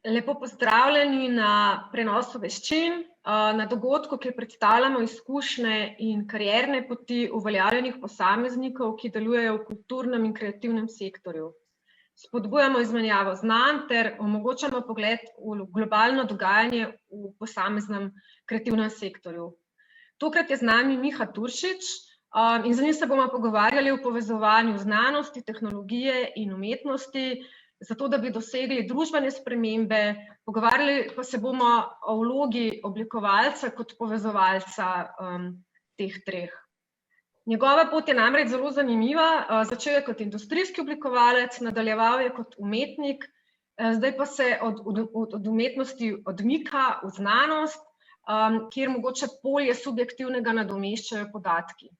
Lepo pozdravljeni na prenosu veščin, na dogodku, kjer predstavljamo izkušnje in karierne poti uveljavljenih posameznikov, ki delujejo v kulturnem in kreativnem sektorju. Spodbujamo izmenjavo znanj ter omogočamo pogled v globalno dogajanje v posameznem kreativnem sektorju. Tokrat je z nami Miha Turšič, in z njim se bomo pogovarjali o povezovanju znanosti, tehnologije in umetnosti, zato da bi dosegli družbene spremembe, pogovarjali pa se bomo o vlogi oblikovalca kot povezovalca teh treh. Njegova pot je namreč zelo zanimiva, začel je kot industrijski oblikovalec, nadaljeval je kot umetnik, zdaj pa se od umetnosti odmika v znanost, kjer mogoče polje subjektivnega nadomeščajo podatki.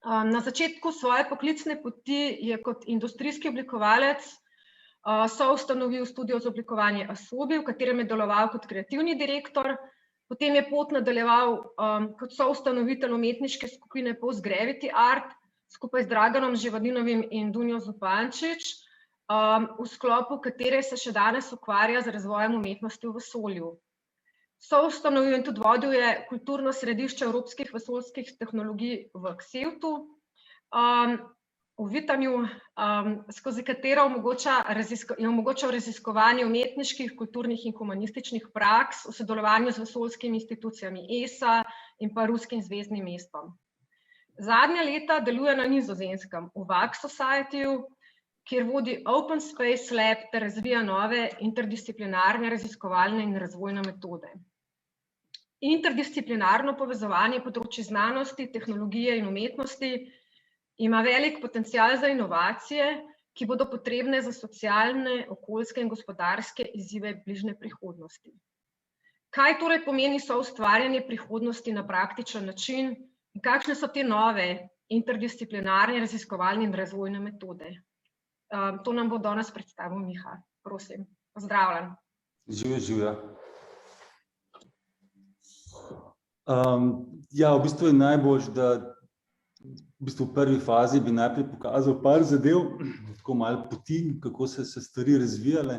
Na začetku svoje poklicne poti je kot industrijski oblikovalec soustanovil studio za oblikovanje Asobi, v katerem je deloval kot kreativni direktor, potem je pot nadaljeval kot soustanovitelj umetniške skupine Post Gravity Art skupaj z Draganom Živadinovim in Dunjo Zupančič, v sklopu katere se še danes ukvarja z razvojem umetnosti v vesolju. Soustanovil in tudi vodil je kulturno središče evropskih vesoljskih tehnologij v Ksevtu, v Vitanju, skozi katero je omogočal raziskovanje umetniških, kulturnih in humanističnih praks v sodelovanju z vesoljskimi institucijami ESA in pa Ruskim zvezdnim mestom. Zadnja leta deluje na Nizozemskem, v Wax Societyju, kjer vodi Open Space Lab ter razvija nove interdisciplinarne raziskovalne in razvojne metode. Interdisciplinarno povezovanje področij znanosti, tehnologije in umetnosti ima velik potencial za inovacije, ki bodo potrebne za socialne, okoljske in gospodarske izzive bližnje prihodnosti. Kaj torej pomeni soustvarjanje prihodnosti na praktičen način in kakšne so te nove interdisciplinarne raziskovalne in razvojne metode? To nam bo danes predstavil Miha. Prosim, pozdravljen. Živjo. Ja, v bistvu je najboljše, da v prvi fazi bi najprej pokazal par zadev, tako malo poti, kako so se stvari razvijale.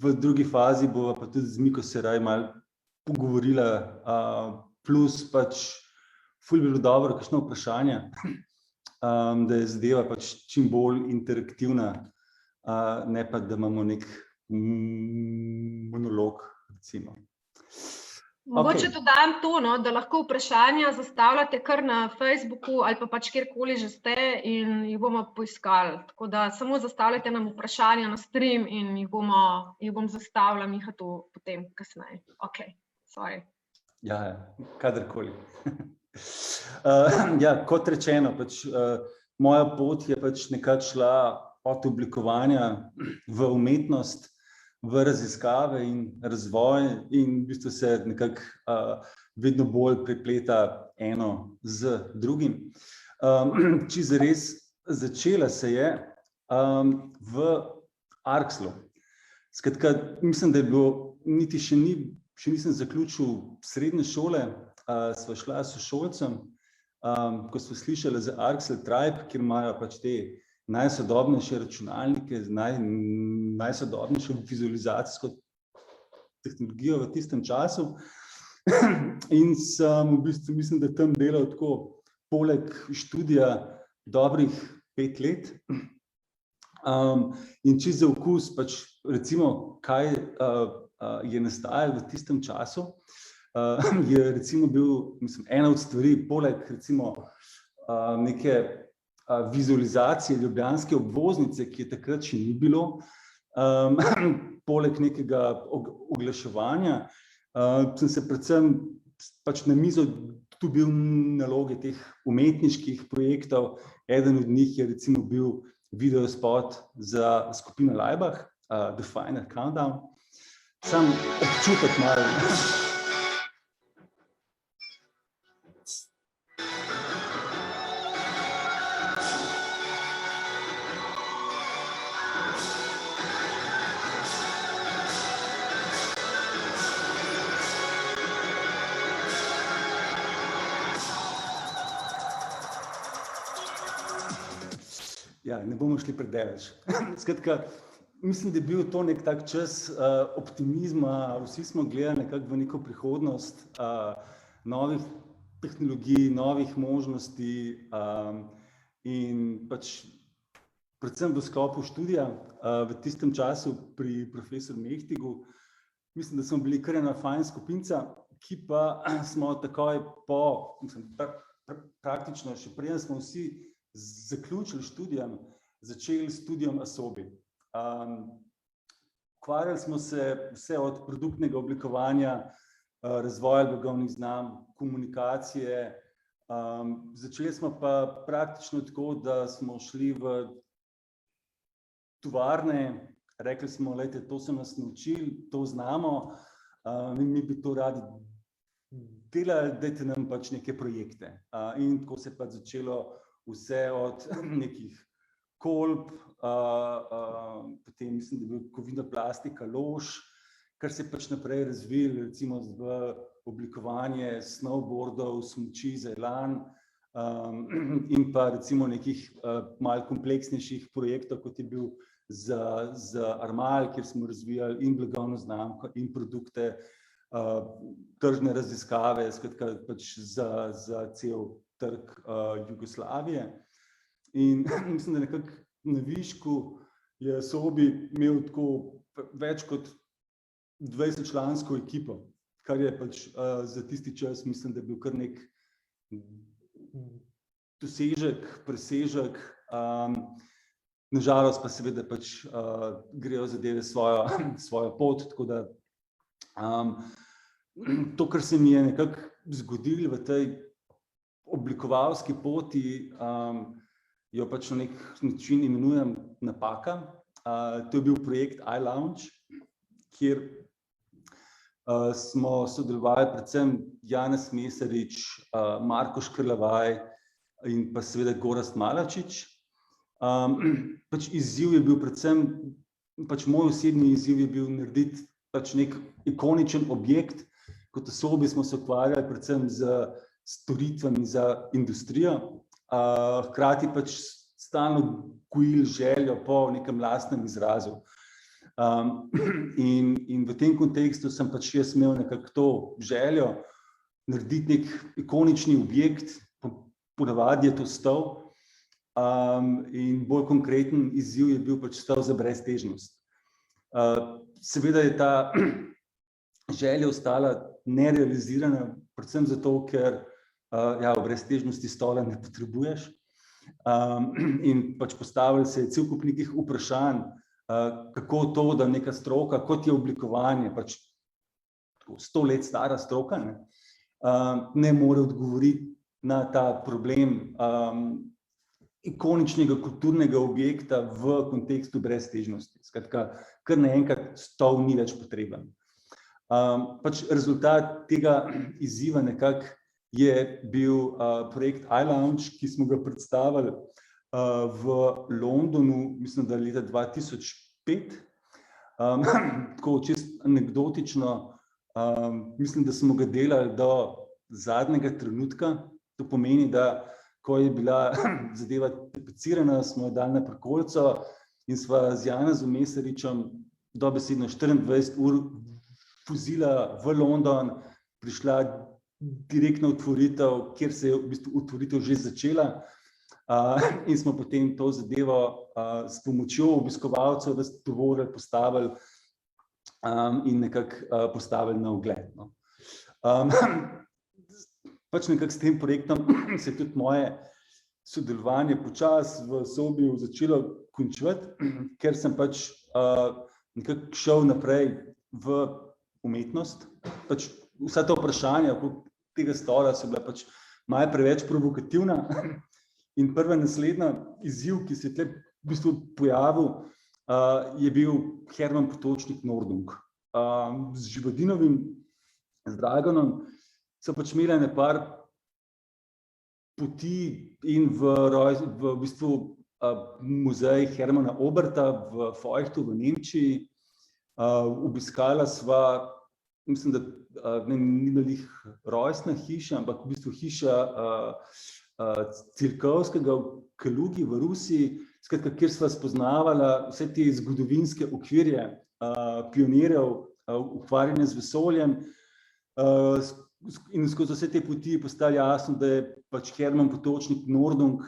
V drugi fazi bova pa tudi z Miko se raj malo pogovorila, plus pač ful bi bilo dobro kakšno vprašanje, da je zadeva pač čim bolj interaktivna, ne pa da imamo nek monolog, recimo. Mogoče dodam to, da lahko vprašanja zastavljate kar na Facebooku ali pa pač kjerkoli že ste in jih bomo poiskali. Tako da samo zastavljate nam vprašanja na stream in jih bom zastavila Miha to potem kasneje. Okej, sorry. Ja, kadarkoli. Ja, kot rečeno, pač moja pot je pač nekako šla od oblikovanja v umetnost, v raziskave in razvoj in v bistvu se nekako vedno bolj prepleta eno z drugim. Čisto res začela se je v Arxlu. Skratka, mislim, da je bilo, niti še nisem zaključil srednje šole, sva šla s sošolcem, ko sva slišala za Arxel Tribe, kjer imajo pač te najsodobnejše računalnike, najsodobnejšo vizualizacijsko tehnologijo v tistem času. In sem v bistvu, mislim, da tam delal tako, poleg študija dobrih 5 let. In čisto za okus, pač recimo, kaj je nastajalo v tistem času, je recimo bil, mislim, ena od stvari, poleg recimo neke vizualizacije ljubljanske obvoznice, ki je takrat še ni bilo, poleg nekega oglaševanja, sem se predvsem pač na mizo dobil naloge teh umetniških projektov. Eden od njih je recimo bil videospot za skupino Laibach, The Final Countdown. Sam občutek malo. Ja, ne bomo šli predaleč. Skratka, mislim, da je bil to nek tak čas optimizma, vsi smo gledali nekako v neko prihodnost, novih tehnologij, novih možnosti in pač predvsem v sklopu študija v tistem času pri profesor Mehtigu, mislim, da smo bili kar ena fajn skupinca, ki pa smo takoj po, praktično še preden smo vsi zaključili študijem, začeli s študijem Asobi. Ukvarjali smo se vse od produktnega oblikovanja, razvoja blagovnih znamk, komunikacije. Začeli smo pa praktično tako, da smo šli v tovarne, rekli smo, lejte, to so nas naučili, to znamo, in mi bi to radi delali, dajte nam pač neke projekte. In tako se je pač začelo vse od nekih kolb, potem mislim, da je bil kovina plastika, lož, kar se je pač naprej razvil, recimo v oblikovanje snowboardov, smuči za elan, in pa recimo nekih malo kompleksnejših projektov, kot je bil za Armal, kjer smo razvijali in blagovno znamko in produkte, tržne raziskave, skratka pač za cel trg Jugoslavije. In mislim, da nekako na višku je Asobi imel tako več kot 20-člansko ekipo, kar je pač za tisti čas, mislim, da je bil kar nek dosežek, presežek. Nažalost pa seveda pač grejo zadeve svojo pot, tako da to, kar se mi je nekako zgodilo v tej oblikovalski poti, jo pač na nek način imenujem napaka. To je bil projekt iLounge, kjer smo sodelovali predvsem Janez Mesarič, Marko Škrlavaj in pa seveda Gorazd Malačič. Pač izziv je bil predvsem, pač moj osebni izziv je bil narediti pač nek ikoničen objekt. Kot Asobi smo se ukvarjali predvsem z storitvami za industrijo, hkrati pač stalno gojili željo po nekem lastnem izrazu. In v tem kontekstu sem pač jaz imel nekako to željo narediti nek ikonični objekt, ponavadi je to stol, in bolj konkreten izziv je bil pač stol za breztežnost. Seveda je ta želja ostala nerealizirana, predvsem zato, ker v breztežnosti stola ne potrebuješ. In pač postavili se je cel kup nekih vprašanj, kako to, da neka stroka, kot je oblikovanje, pač 100 let stara stroka, ne more odgovoriti na ta problem ikoničnega kulturnega objekta v kontekstu breztežnosti. Skratka, kar naenkrat stol ni več potreben. Pač rezultat tega izziva nekako je bil projekt iLounge, ki smo ga predstavili v Londonu, mislim, da leta 2005. Tako čisto anekdotično, mislim, da smo ga delali do zadnjega trenutka. To pomeni, da ko je bila zadeva tapecirana, smo jo dali na prikolico in sva z Janezom Mesaričem dobesedno 24 ur vozila v London, prišla direktna otvoritev, kjer se je v bistvu otvoritev že začela, in smo potem to zadevo s pomočjo obiskovalcev tovorili, postavili in nekako postavili na ogled. Pač nekako s tem projektom se je tudi moje sodelovanje počasi v Asobi začelo končevati, ker sem pač nekako šel naprej v umetnost. Pač vsa ta vprašanja okrog tega stola so bila pač malo preveč provokativna in prva naslednja izziv, ki se je tle v bistvu pojavil, je bil Herman Potočnik Nordung. Z Živadinovim, z Draganom so pač imeli nepar poti in v bistvu muzej Hermana Oberta v Feuchtu v Nemčiji. Obiskala sva, mislim, da ni bila rojstna hiša, ampak v bistvu hiša Cirkovskega v Kalugi v Rusiji, skratka, kjer sva spoznavala vse te zgodovinske okvirje pionirjev ukvarjanja z vesoljem, in skozi vse te poti je postalo jasno, da je pač Herman Potočnik Nordung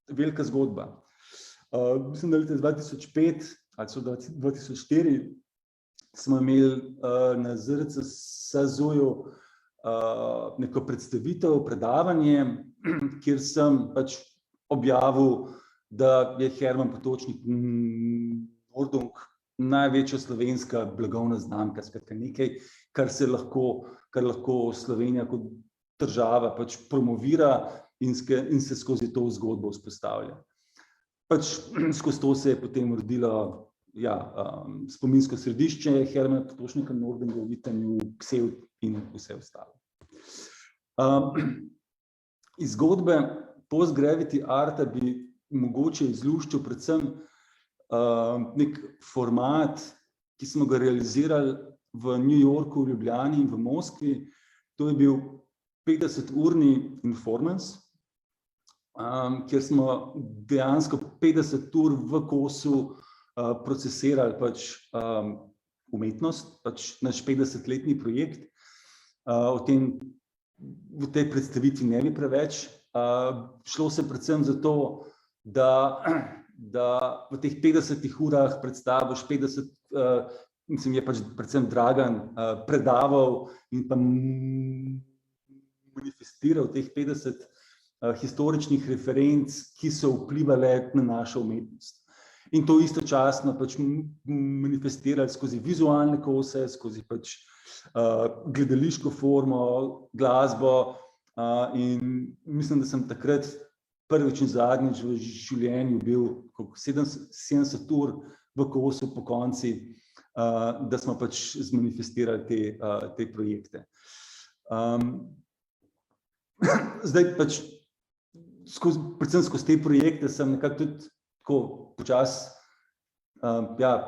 velika zgodba. Mislim, da leta 2005 ali so 2004 smo imeli na ZRC SAZU-ju neko predstavitev, predavanje, kjer sem pač objavil, da je Herman Potočnik Nordung največja slovenska blagovna znamka, skratka nekaj, kar lahko Slovenija kot država pač promovira in se skozi to zgodbo vzpostavlja. Pač skozi to se je potem rodilo spominsko središče Hermana Potočnika Nordunga v Vitanju, Ksevt in vse ostalo. Iz zgodbe post-gravity arta bi mogoče izluščil predvsem nek format, ki smo ga realizirali v New Yorku, v Ljubljani in v Moskvi. To je bil 50-urni performance, kjer smo dejansko 50 ur v kosu procesirali pač umetnost, pač naš 50-letni projekt. O tem v tej predstavitvi ne bi preveč. Šlo se predvsem za to, da v teh 50 urah predstaviš 50, mislim, je pač predvsem Dragan predaval in pa manifestiral teh 50 historičnih referenc, ki so vplivale na našo umetnost. In to istočasno pač manifestirali skozi vizualne kose, skozi pač gledališko formo, glasbo, in mislim, da sem takrat prvič in zadnjič v življenju bil 70 ur v kosu po konci, da smo pač zmanifestirali te projekte. Zdaj pač predvsem skozi te projekte sem nekako tudi tako počasi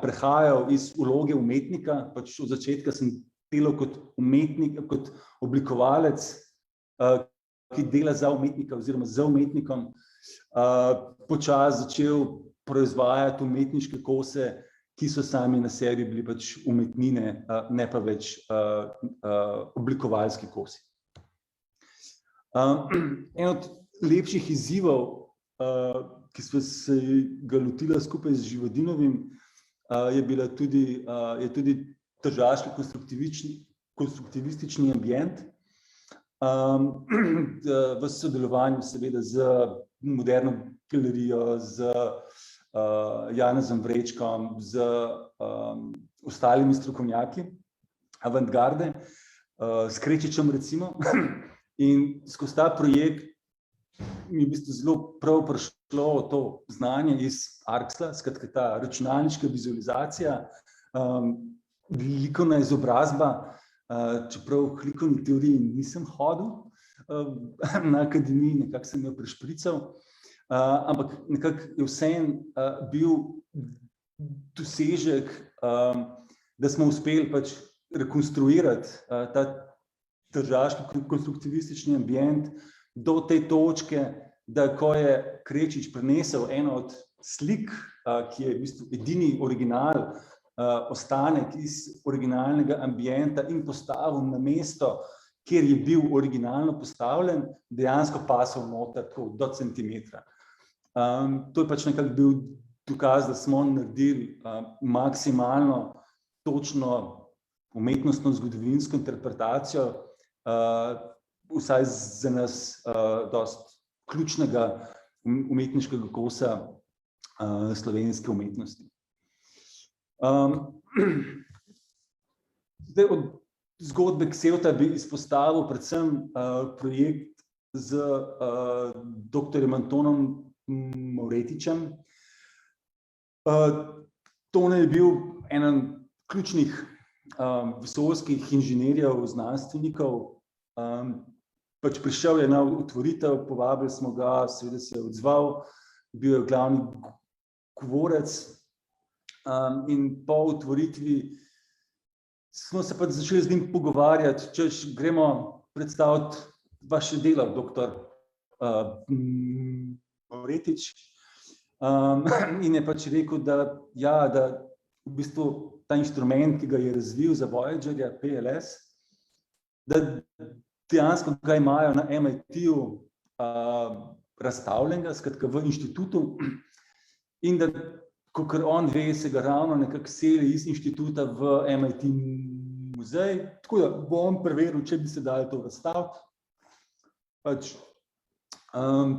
prehajal iz vloge umetnika, pač od začetka sem delal kot umetnik, kot oblikovalec, ki dela za umetnika oziroma z umetnikom, počasi začel proizvajati umetniške kose, ki so sami na sebi bili pač umetnine, ne pa več oblikovalski kosi. En od lepših izzivov, ki smo se ga lotili skupaj z Živadinovim, je tudi tržaški konstruktivistični ambient, v sodelovanju seveda z Moderno galerijo, z Janezom Vrečkom, z ostalimi strokovnjaki avantgarde, s Krečičem recimo. In skozi ta projekt mi je v bistvu zelo prav prišlo to znanje iz Arksla, skratka ta računalniška vizualizacija, likovna izobrazba, čeprav v likovni teoriji nisem hodil na akademiji, nekako sem jo prešprical, ampak nekako je vseeno bil dosežek, da smo uspeli pač rekonstruirati ta tržaški konstruktivistični ambient do te točke, da ko je Krečič prinesel eno od slik, ki je v bistvu edini original, ostanek iz originalnega ambienta in postavil na mesto, kjer je bil originalno postavljen, dejansko pasal noter tako do centimetra. To je pač nekako bil dokaz, da smo naredili maksimalno točno umetnostno zgodovinsko interpretacijo, vsaj za nas dosti ključnega umetniškega kosa slovenske umetnosti. Zdaj od zgodbe Ksevta bi izpostavil predvsem projekt z doktorjem Antonom Mavretičem. Tone je bil eden ključnih vesoljskih inženirjev, znanstvenikov. Pač prišel je na otvoritev, povabili smo ga, seveda se je odzval, bil je glavni govorec, in po otvoritvi smo se pač začeli z njim pogovarjati, češ gremo predstaviti vaše delo, doktor Mavretič. In je pač rekel, da v bistvu ta inštrument, ki ga je razvil za Voyagerja, PLS, da dejansko ga imajo na MIT-ju razstavljenega, skratka v inštitutu, in da, kakor on ve, se ga ravno nekako seli iz inštituta v MIT muzej, tako da bom preveril, če bi se dali to razstaviti. Pač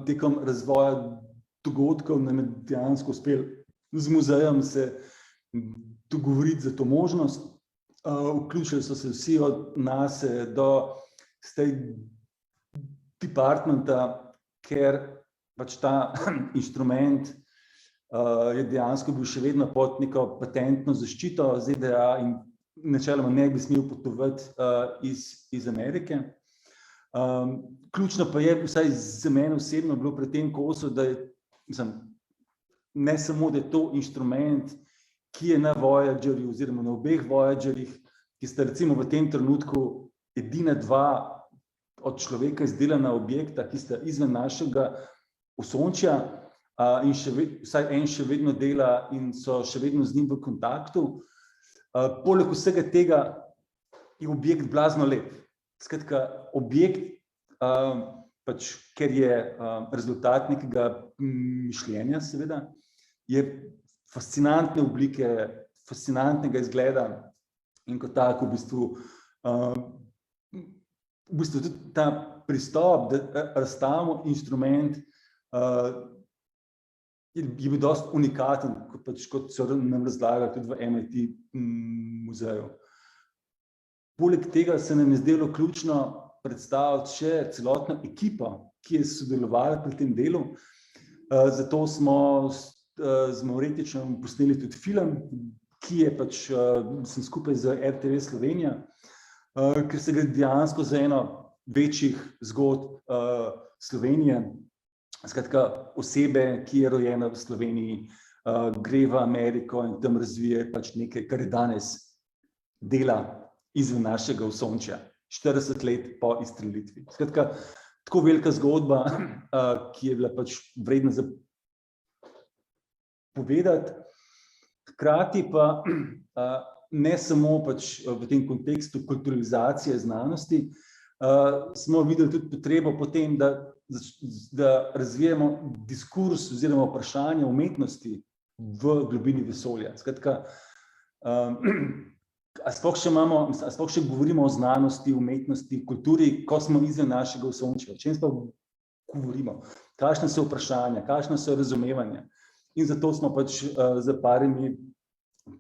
tekom razvoja dogodkov nam je dejansko uspel z muzejem se dogovoriti za to možnost. Vključili so se vsi od nas do State Departmenta, ker pač ta inštrument je dejansko bil še vedno pod neko patentno zaščito ZDA in načeloma ne bi smel potovati iz Amerike. Ključno pa je, vsaj za mene osebno, bilo pri tem kosu, da je, ne samo, da je to inštrument, ki je na Voyagerju oziroma na obeh Voyagerjih, ki sta recimo v tem trenutku edina dva od človeka izdelana objekta, ki sta izven našega osončja, in vsaj en še vedno dela in so še vedno z njim v kontaktu. Poleg vsega tega je objekt blazno lep. Skratka, objekt, pač, ker je rezultat nekega mišljenja, seveda, je fascinantne oblike, fascinantnega izgleda in kot tako v bistvu tudi ta pristop, da razstavimo inštrument, je bil dosti unikaten, kot so nam razlagali tudi v MIT muzeju. Poleg tega se nam je zdelo ključno predstaviti še celotno ekipo, ki je sodelovala pri tem delu. Zato smo z Mauretičem posneli tudi film, ki je pač skupaj z RTV Slovenija, ker se gre dejansko za eno večjih zgodb Slovenije. Skratka, osebe, ki je rojena v Sloveniji, gre v Ameriko in tam razvije pač nekaj, kar je danes dela izven našega osončja, 40 let po izstrelitvi. Skratka, tako velika zgodba, ki je bila pač vredna za povedati, hkrati pa ne samo pač v tem kontekstu kulturalizacije znanosti, smo videli tudi potrebo potem, da razvijemo diskurs oziroma vprašanje umetnosti v globini vesolja. Skratka, sploh še govorimo o znanosti, umetnosti, kulturi, ko smo izven našega osončja. O čem sploh govorimo? Kakšna so vprašanja, kakšna so razumevanja? In zato smo pač z parimi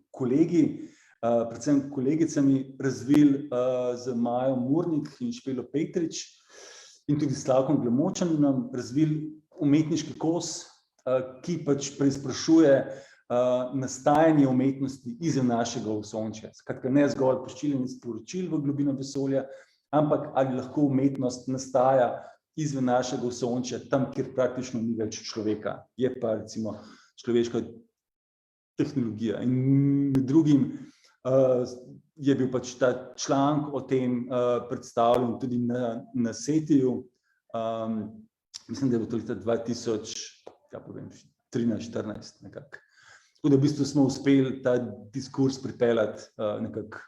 kolegi, predvsem kolegicami, razvili z Majo Murnik in Špelo Petrič in tudi Slavkom Glamočaninom, razvili umetniški kos, ki pač preizprašuje nastajanje umetnosti izven našega osončja. Skratka, ne zgolj pošiljanje sporočil v globino vesolja, ampak ali lahko umetnost nastaja izven našega osončja, tam, kjer praktično ni več človeka, je pa recimo človeška tehnologija. In med drugim je bil pač ta članek o tem predstavljen tudi na SETI-ju, mislim, da je bilo to leta 2013-14 nekako. Tako da v bistvu smo uspeli ta diskurs pripeljati nekako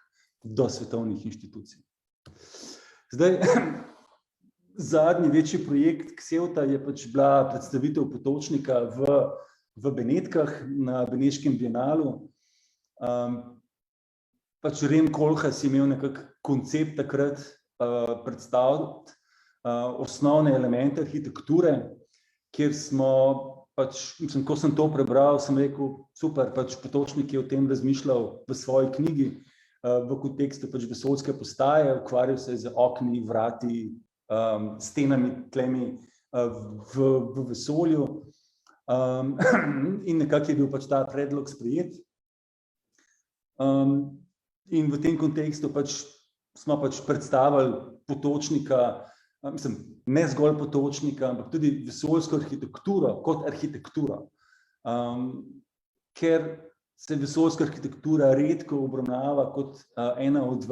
do svetovnih inštitucij. Zdaj, zadnji večji projekt Ksevta je pač bila predstavitev Potočnika v Benetkah na Beneškem bienalu. Pač Rem Koolhaas je imel nekak koncept takrat predstaviti osnovne elemente arhitekture, kjer smo pač, ko sem to prebral, sem rekel, super, pač Potočnik je o tem razmišljal v svoji knjigi, v kontekstu pač vesoljske postaje, ukvarjal se z okni, vrati, stenami, tlemi v vesolju. In nekako je bil pač ta predlog sprejet. In v tem kontekstu pač smo pač predstavili Potočnika, ne zgolj Potočnika, ampak tudi vesoljsko arhitekturo kot arhitekturo. Ker se vesoljska arhitektura redko obravnava kot ena od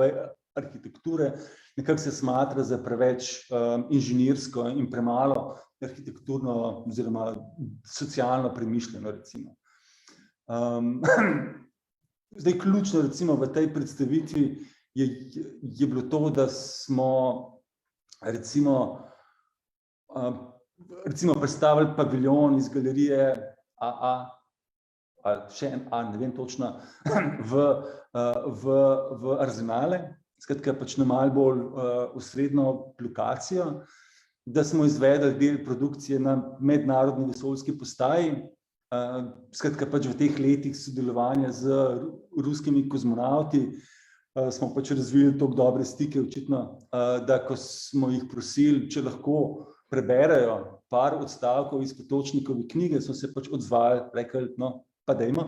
arhitekture, nekako se smatra za preveč inženirsko in premalo arhitekturno oziroma socialno premišljeno, recimo. Zdaj, ključno, recimo, v tej predstavitvi je bilo to, da smo, recimo, predstavili paviljon iz galerije AA, ali še en A, ne vem točno, v Arzenale, skratka pač na malo bolj osrednjo lokacijo, da smo izvedli del produkcije na mednarodni vesoljski postaji, skratka pač v teh letih sodelovanja z ruskimi kozmonavti smo pač razvili toliko dobre stike, očitno, da ko smo jih prosili, če lahko preberejo par odstavkov iz Potočnikove knjige, so se pač odzvali, rekli, no, pa dajmo.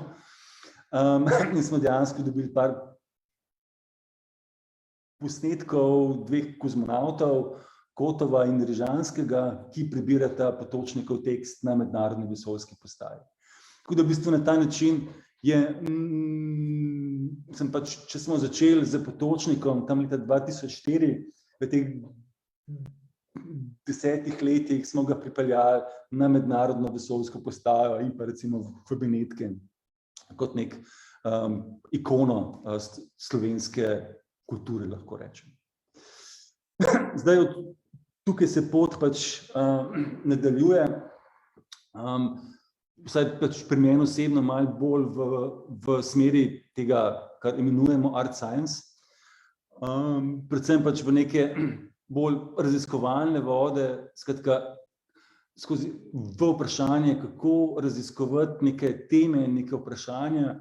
In smo dejansko dobili par posnetkov dveh kozmonavtov, Kotova in Režanskega, ki prebirata Potočnikov tekst na mednarodni vesoljski postaji. Tako da v bistvu na ta način če smo začeli z Potočnikom tam leta 2004, v teh 10 letih smo ga pripeljali na mednarodno vesoljsko postajo in pa recimo v Benetke kot nek ikono slovenske kulture, lahko rečem. Zdaj, tukaj se pot pač nadaljuje, vsaj pač pri meni osebno malo bolj v smeri tega, kar imenujemo art science, predvsem pač v neke bolj raziskovalne vode, skratka, skozi vprašanje, kako raziskovati neke teme, neke vprašanja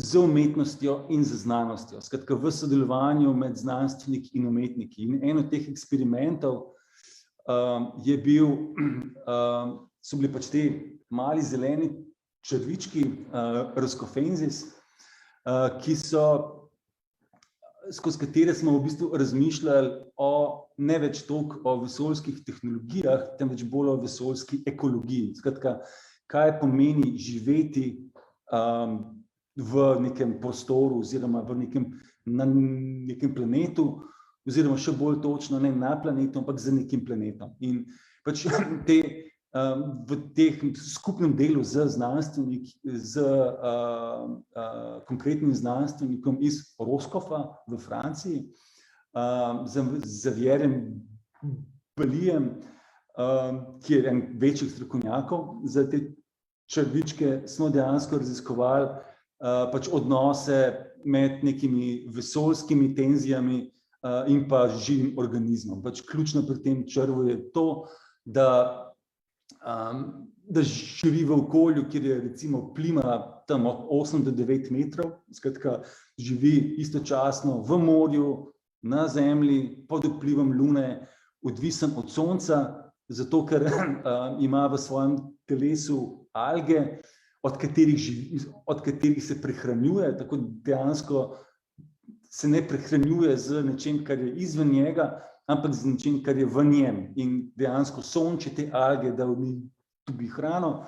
z umetnostjo in z znanostjo, skratka v sodelovanju med znanstveniki in umetniki. In en od teh eksperimentov je bil, so bili pač te mali zeleni črvički, Roscofensis, ki so, skozi katere smo v bistvu razmišljali ne več toliko o vesoljskih tehnologijah, temveč bolj o vesoljski ekologiji. Skratka, kaj pomeni živeti v nekem prostoru oziroma na nekem planetu, oziroma še bolj točno ne na planetu, ampak za nekim planetom. In pač v tem skupnem delu z znanstveniki, z konkretnim znanstvenikom iz Roscofa v Franciji, z Xavierjem Balijem, ki je en večjih strokovnjakov za te črvičke, smo dejansko raziskovali pač odnose med nekimi vesoljskimi tenzijami in pa živim organizmom. Pač ključno pri tem črvu je to, da živi v okolju, kjer je recimo plima tam od 8 do 9 metrov, skratka živi istočasno v morju, na zemlji, pod vplivom lune, odvisen od sonca, zato ker ima v svojem telesu alge, od katerih se prehranjuje, tako dejansko se ne prehranjuje z nečim, kar je izven njega, ampak z nečim, kar je v njem, in dejansko sonči te alge, da v njih dobi hrano.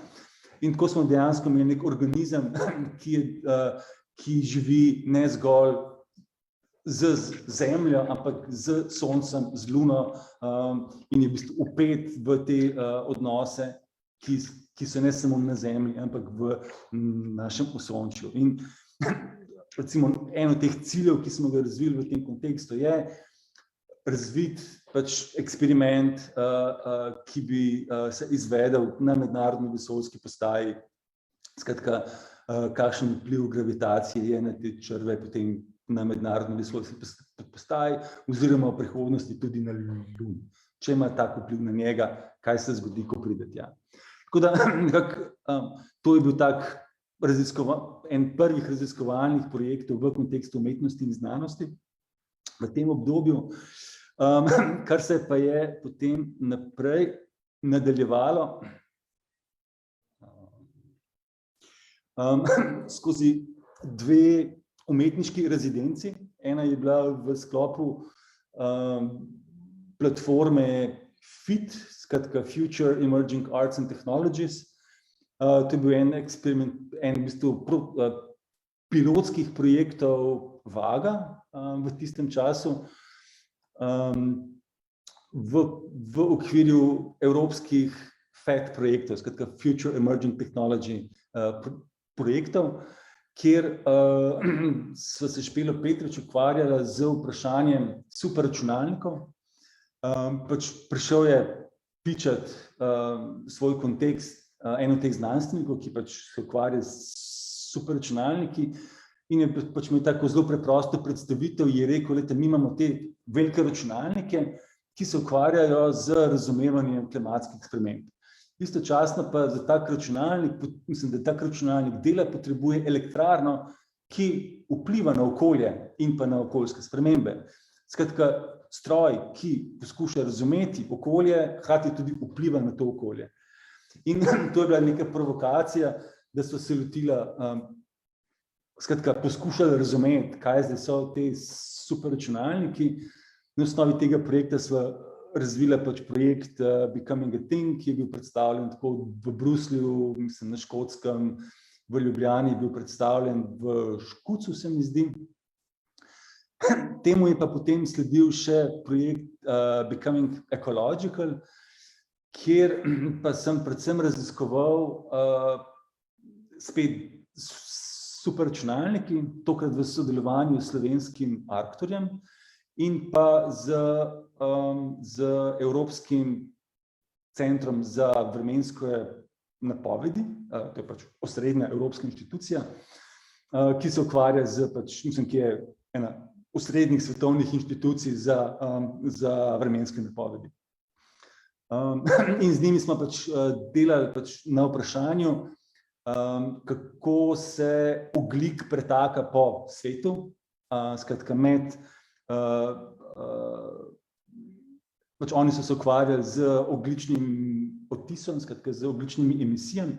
In tako smo dejansko imeli nek organizem, ki živi ne zgolj z zemljo, ampak z soncem, z luno, in je v bistvu vpet v te odnose, ki so ne samo na zemlji, ampak v našem osončju. In recimo en od teh ciljev, ki smo ga razvili v tem kontekstu, je razviti pač eksperiment, ki bi se izvedel na mednarodni vesoljski postaji. Skratka, kakšen vpliv gravitacije je na te črve potem na mednarodni vesoljski postaji, oziroma v prihodnosti tudi na Luni. Če ima tak vpliv na njega, kaj se zgodi, ko pride tja. Tako da, to je bil tak en prvih raziskovalnih projektov v kontekstu umetnosti in znanosti v tem obdobju, kar se pa je potem naprej nadaljevalo skozi dve umetniški rezidenci. Ena je bila v sklopu platforme FIT, skratka Future Emerging Arts and Technologies. To je bil en eksperiment, en v bistvu pilotskih projektov VAGA, v tistem času v okviru evropskih FET projektov, skratka Future Emerging Technology projektov, kjer so se Špelo Petrič ukvarjala z vprašanjem superračunalnikov. Pač prišel je pičat svoj kontekst eno teh znanstvenikov, ki pač se ukvarja s superračunalniki in je pač imel tako zelo preprosto predstavitev, je rekel, leta, mi imamo te velike računalnike, ki se ukvarjajo z razumevanjem klimatskih sprememb. Istočasno pa za tak računalnik, mislim, da tak računalnik dela potrebuje elektrarno, ki vpliva na okolje in pa na okoljske spremembe. Skratka, stroj, ki poskuša razumeti okolje, hkrati tudi vpliva na to okolje. In to je bila neka provokacija, da so se lotila, skratka, poskušali razumeti, kaj zdaj so te superračunalniki. Na osnovi tega projekta sva razvila pač projekt Becoming a Thing, ki je bil predstavljen tako v Bruslju, mislim, na Škotskem, v Ljubljani je bil predstavljen v Škucu, se mi zdi. Temu je pa potem sledil še projekt Becoming Ecological, kjer pa sem predvsem raziskoval spet superračunalniki, tokrat v sodelovanju s slovenskim Arcturjem in pa z Evropskim centrom za vremenske napovedi, to je pač osrednja evropska inštitucija, ki se ukvarja z pač, mislim, ki je ena osrednjih svetovnih inštitucij za vremenske napovedi. In z njimi smo pač delali pač na vprašanju, kako se ogljik pretaka po svetu, skratka med pač oni so se ukvarjali z ogljičnim odtisom, skratka z ogljičnimi emisijami.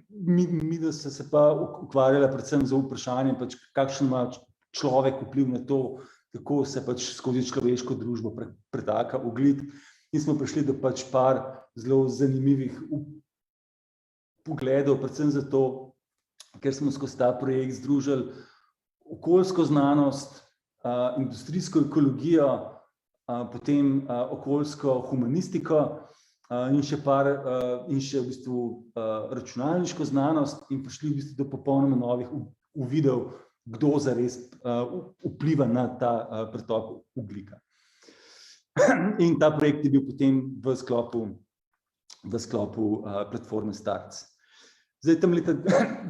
Mi da so se pa ukvarjali predvsem z vprašanjem, pač kakšen ima človek vpliv na to, kako se pač skozi človeško družbo pretaka ogljik. In smo prišli do pač par zelo zanimivih pogledov, predvsem zato, ker smo skozi ta projekt združili okoljsko znanost, industrijsko ekologijo, potem okoljsko humanistiko in še v bistvu računalniško znanost in prišli v bistvu do popolnoma novih uvidov, kdo zares vpliva na ta pretok ogljika. In ta projekt je bil potem v sklopu platforme Starc. Zdaj tam leta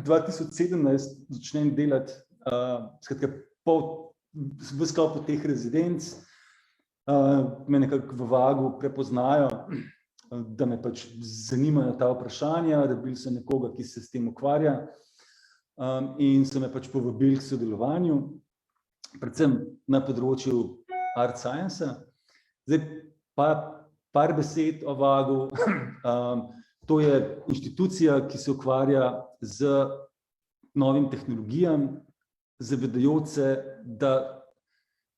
2017 začnem delati, skratka, v sklopu teh rezidenc, me nekako v Vagu prepoznajo, da me pač zanimajo ta vprašanja, rabili so nekoga, ki se s tem ukvarja, in so me pač povabili k sodelovanju, predvsem na področju art science-a. Zdaj pa par besed o Vagu. To je inštitucija, ki se ukvarja z novim tehnologijam, zavedajoč se, da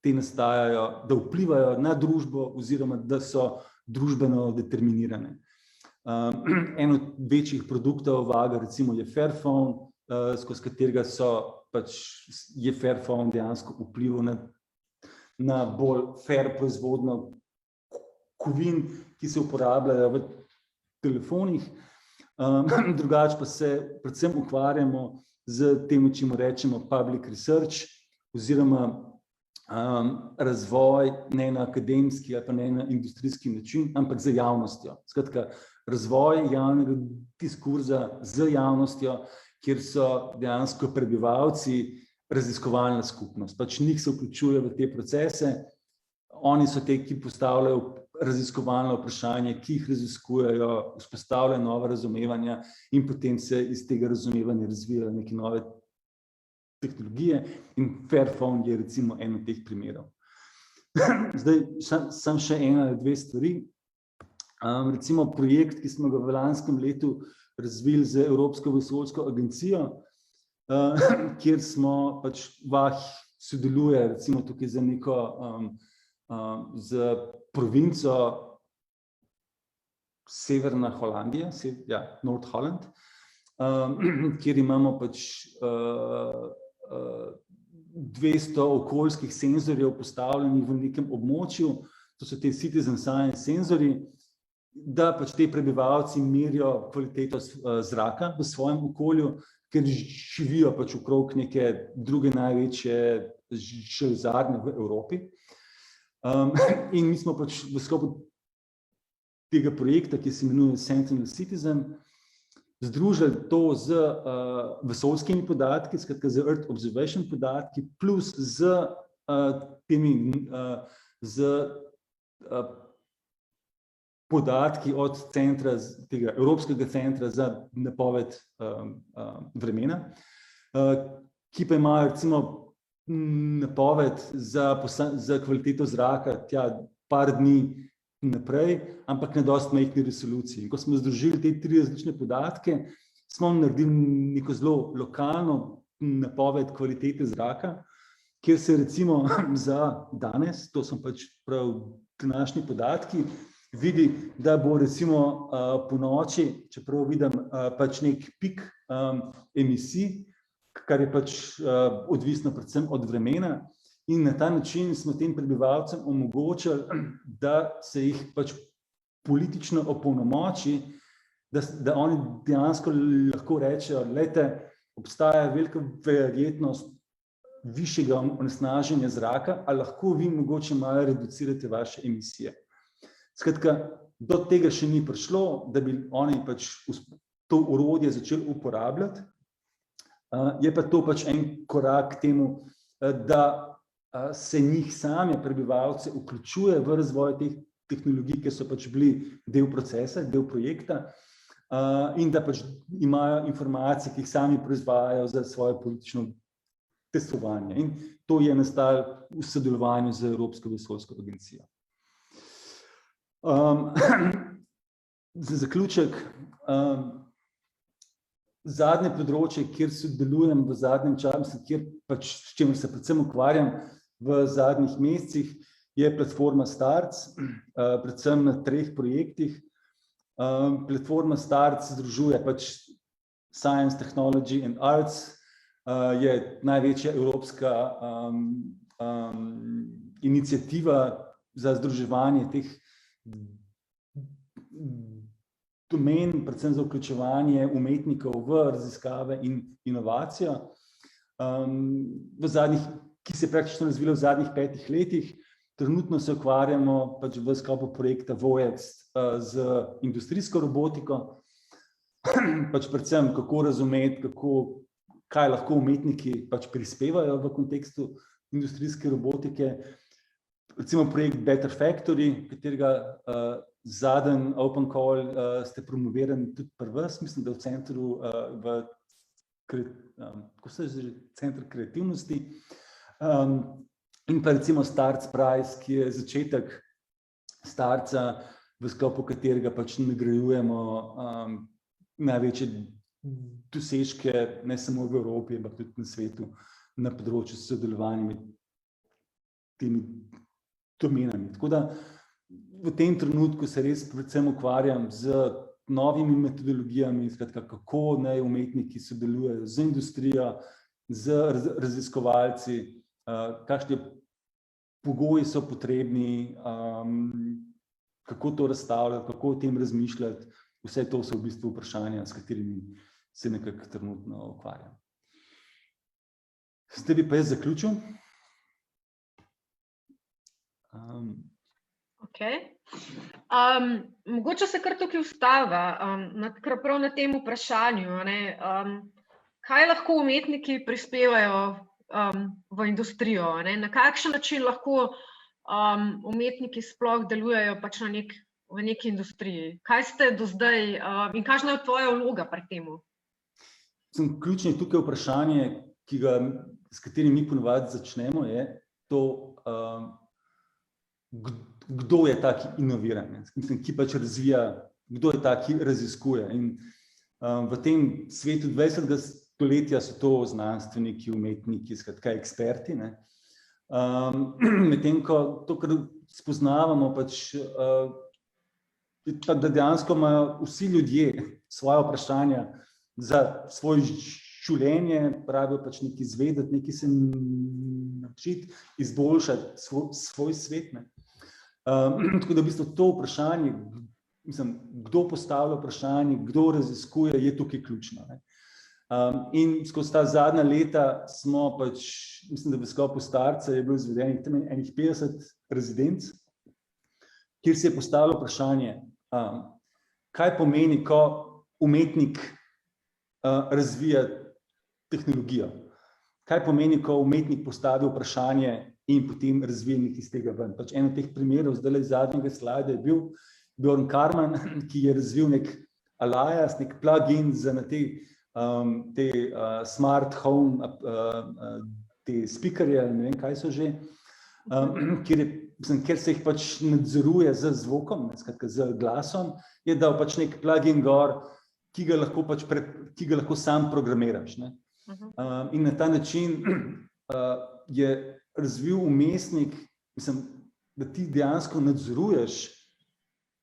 te nastajajo, da vplivajo na družbo oziroma da so družbeno determinirane. En od večjih produktov Vaga recimo je Fairphone, skozi katerega je Fairphone dejansko vplival na bolj fair proizvodnjo kovin, ki se uporabljajo v telefonih. Drugače pa se predvsem ukvarjamo z tem, čemu rečemo public research, oziroma razvoj ne na akademski ali pa ne na industrijski način, ampak z javnostjo. Skratka, razvoj javnega diskurza z javnostjo, kjer so dejansko prebivalci raziskovalna skupnost. Pač njih se vključuje v te procese, oni so te, ki postavljajo raziskovalno vprašanje, ki jih raziskujejo, vzpostavljajo nova razumevanja in potem se iz tega razumevanja razvijajo neke nove tehnologije in Fairphone je recimo en od teh primerov. Zdaj, samo še ena ali dve stvari. Recimo projekt, ki smo ga v lanskem letu razvili z Evropsko vesoljsko agencijo, kjer smo pač Vah sodeluje recimo tukaj za neko z provinco Severna Holandija, North Holland, kjer imamo pač 200 okoljskih senzorjev postavljenih v nekem območju, to so te citizen science senzori, da pač te prebivalci merijo kvaliteto zraka v svojem okolju, ker živijo pač okrog neke druge največje železarne v Evropi. In mi smo pač v sklopu tega projekta, ki se imenuje Sentinel Citizen, združili to z vesoljskimi podatki, skratka z Earth Observation podatki, plus z podatki od centra, tega Evropskega centra za napoved vremena, ki pa imajo recimo napoved za kvaliteto zraka tja par dni naprej, ampak na dosti majhni resoluciji. Ko smo združili te 3 različne podatke, smo naredili neko zelo lokalno napoved kvalitete zraka, kjer se recimo za danes, to so pač prav današnji podatki, vidi, da bo recimo po noči, čeprav vidim pač nek pik emisij, kar je pač odvisno predvsem od vremena, in na ta način smo tem prebivalcem omogočili, da se jih pač politično opolnomoči, da oni dejansko lahko rečejo, glejte, obstaja velika verjetnost višjega onesnaženja zraka, a lahko vi mogoče malo reducirate vaše emisije. Skratka, do tega še ni prišlo, da bi oni pač to orodje začeli uporabljati. Je pa to pač en korak k temu, da se njih same prebivalce vključuje v razvoj teh tehnologij, ki so pač bili del procesa, del projekta, in da pač imajo informacije, ki jih sami proizvajajo za svoje politično testovanje. In to je nastalo v sodelovanju z Evropsko vesoljsko agencijo. Za zaključek, zadnje področje, kjer sodelujem v zadnjem času, kjer pač s čimer se predvsem ukvarjam v zadnjih mesecih, je platforma STARC, predvsem na 3 projektih. Platforma STARC združuje pač Science, Technology and Arts, je največja evropska iniciativa za združevanje teh domen, predvsem za vključevanje umetnikov v raziskave in inovacijo, ki se je praktično razvila v zadnjih 5 letih. Trenutno se ukvarjamo pač v sklopu projekta VOEX z industrijsko robotiko, pač predvsem kako razumeti, kaj lahko umetniki pač prispevajo v kontekstu industrijske robotike. Recimo projekt Better Factory, katerega zadnji open call ste promovirani tudi pri vas, mislim, da v centru Center kreativnosti. In pa recimo Starc Prize, ki je začetek Starca, v sklopu katerega pač nagrajujemo največje dosežke, ne samo v Evropi, ampak tudi na svetu, na področju sodelovanja med temi domenami. Tako da v tem trenutku se res predvsem ukvarjam z novimi metodologijami, skratka, kako naj umetniki sodelujejo z industrijo, z raziskovalci, kakšni pogoji so potrebni, kako to razstavljati, kako o tem razmišljati. Vse to so v bistvu vprašanja, s katerimi se nekako trenutno ukvarjam. Zdaj bi pa jaz zaključil. Mogoče se kar tukaj ustava, prav na tem vprašanju, kaj lahko umetniki prispevajo v industrijo, na kakšen način lahko umetniki sploh delujejo pač v neki industriji. Kaj ste do zdaj in kakšna je tvoja vloga pri temu? Ključno je tukaj vprašanje, s katerim mi ponavadi začnemo, je to, kdo je ta, ki inovira, ki pač razvija, kdo je ta, ki raziskuje. In v tem svetu 20. stoletja so to znanstveniki, umetniki, skratka eksperti. Medtem ko to, kar spoznavamo, pač, da dejansko imajo vsi ljudje svoja vprašanja za svoj življenje, pravijo pač nekaj izvedeti, nekaj se naučiti, izboljšati svoj svet. Ne. Tako da v bistvu to vprašanje, mislim, kdo postavlja vprašanje, kdo raziskuje, je tukaj ključno. Ne. In skozi ta zadnja leta smo pač, mislim, da v sklopu Starca je bilo izvedenih tam enih 50 rezidenc, kjer se je postavilo vprašanje, kaj pomeni, ko umetnik razvija tehnologijo. Kaj pomeni, ko umetnik postavi vprašanje in potem razvije nekaj iz tega ven. Pač en od teh primerov, zdaj iz zadnjega slajda, je bil Bjorn Karman, ki je razvil nek alias, nek plugin za na te smart home, te speakerje, ne vem, kaj so že, kjer se jih pač nadzoruje z zvokom, skratka z glasom, je dal pač nek plugin gor, ki ga lahko sam programiraš. Ne. In na ta način je razvil umestnik, mislim, da ti dejansko nadzoruješ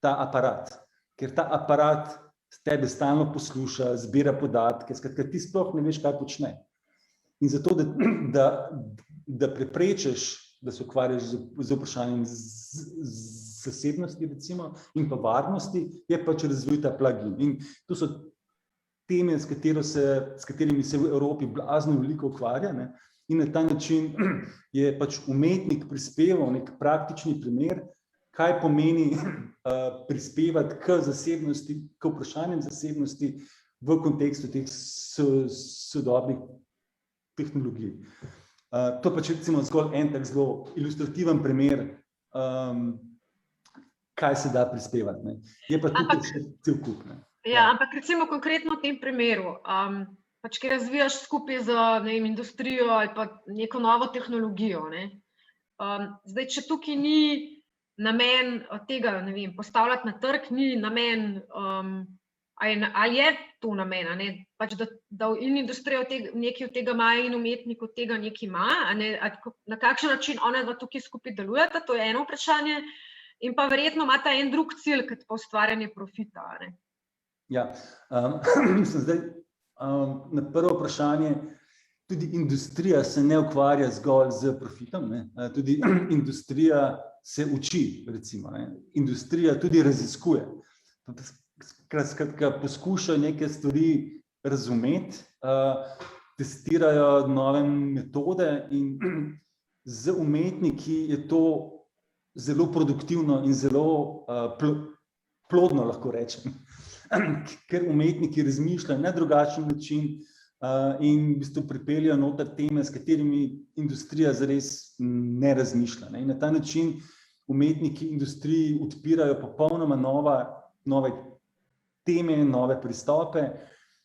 ta aparat, ker ta aparat tebe stalno posluša, zbira podatke, skratka ti sploh ne veš, kaj počne. In zato, da preprečiš, da se ukvarjaš z vprašanjem zasebnosti, recimo, in pa varnosti, je pač razvil ta plugin. In to so teme, s katerimi se v Evropi blazno veliko ukvarja, ne? In na ta način je pač umetnik prispeval nek praktični primer, kaj pomeni prispevati k zasebnosti, k vprašanjem zasebnosti v kontekstu teh sodobnih tehnologij. To pač recimo zgolj en tak zelo ilustrativen primer, kaj se da prispevati. Ne. Je pa tukaj še cel kup. Ne. Ja, ampak recimo konkretno v tem primeru, pač ki razvijaš skupaj z, ne vem, industrijo ali pa neko novo tehnologijo, ne. Zdaj, če tukaj ni namen tega, ne vem, postavljati na trg, ni namen, ali je to namen, ne, pač da in industrija nekaj od tega ima in umetnik od tega nekaj ima, na kakšen način ona dva tukaj skupaj delujeta, to je eno vprašanje, in pa verjetno imata en drug cilj, kot pa ustvarjanje profita, ne. Ja, mislim zdaj, na prvo vprašanje, tudi industrija se ne ukvarja zgolj z profitom, ne, tudi industrija se uči, recimo, ne. Industrija tudi raziskuje. Skratka, poskušajo neke stvari razumeti, testirajo nove metode in z umetniki je to zelo produktivno in zelo plodno, lahko rečem. Ker umetniki razmišljajo na drugačen način in v bistvu pripeljejo noter teme, s katerimi industrija zares ne razmišlja. Ne. In na ta način umetniki industriji odpirajo popolnoma nove teme, nove pristope,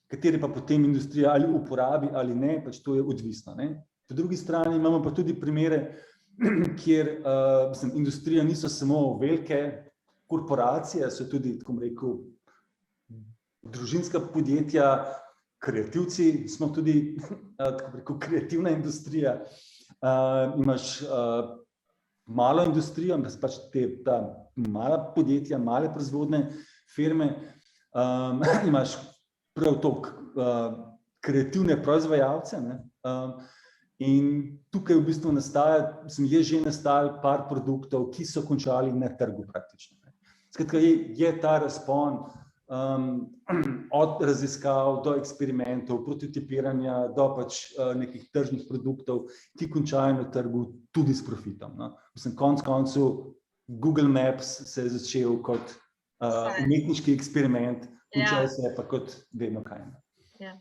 katere pa potem industrija ali uporabi ali ne, pač to je odvisno. Ne. Po drugi strani imamo pa tudi primere, kjer industrija niso samo velike korporacije, so tudi, tako bom rekel, družinska podjetja, kreativci smo tudi, tako rekel, kreativna industrija. Imaš malo industrijo, pač ta mala podjetja, male proizvodne firme, imaš prav toliko kreativne proizvajalce, ne. In tukaj v bistvu je že nastajalo par produktov, ki so končali na trgu praktično. Skratka, je ta razpon od raziskav do eksperimentov, prototipiranja, do pač nekih tržnih produktov, ki končajo na trgu tudi s profitom. No. Mislim, konec koncev Google Maps se je začel kot umetniški eksperiment, končal se je pa kot vemo kaj. Ja.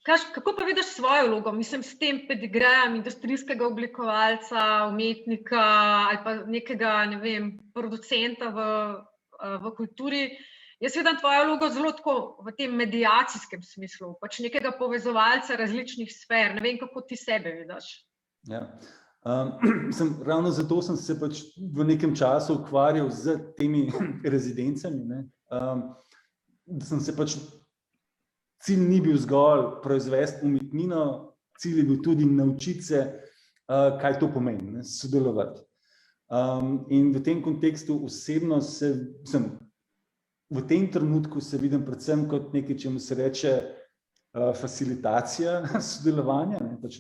Kako pa vidiš svojo vlogo, mislim, s tem pedigrejem industrijskega oblikovalca, umetnika ali pa nekega, ne vem, producenta v kulturi? Jaz vidim tvojo vlogo zelo tako v tem mediacijskem smislu, pač nekega povezovalca različnih sfer, ne vem, kako ti sebe vidiš. Ja. Ravno zato sem se pač v nekem času ukvarjal z temi rezidencami, ne. Da sem se pač, cilj ni bil zgolj proizvesti umetnino, cilj je bil tudi naučiti se, kaj to pomeni, ne, sodelovati. In v tem kontekstu osebno v tem trenutku se vidim predvsem kot nekaj, čemu se reče facilitacija sodelovanja. Ne, pač,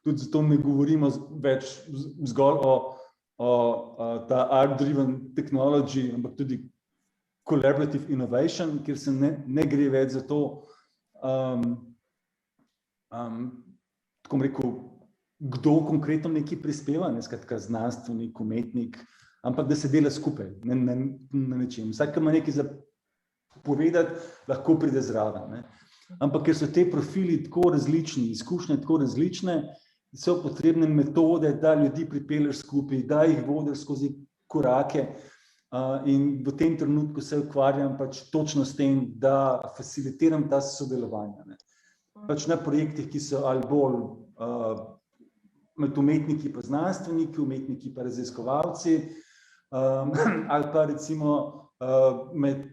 tudi zato ne govorimo več zgolj o ta art-driven technology, ampak tudi collaborative innovation, kjer se ne gre več za to, tako bom rekel, kdo konkretno nekaj prispeva, ne, skratka znanstvenik, umetnik, ampak da se dela skupaj na nečem. Vsak, ki ima nekaj za povedati, lahko pride zraven. Ne. Ampak ker so te profili tako različni, izkušnje tako različne, so potrebne metode, da ljudi pripelješ skupaj, da jih vodiš skozi korake. In v tem trenutku se ukvarjam pač točno s tem, da facilitiram ta sodelovanja. Ne. Pač na projektih, ki so ali bolj med umetniki pa znanstveniki, umetniki pa raziskovalci, ali pa recimo med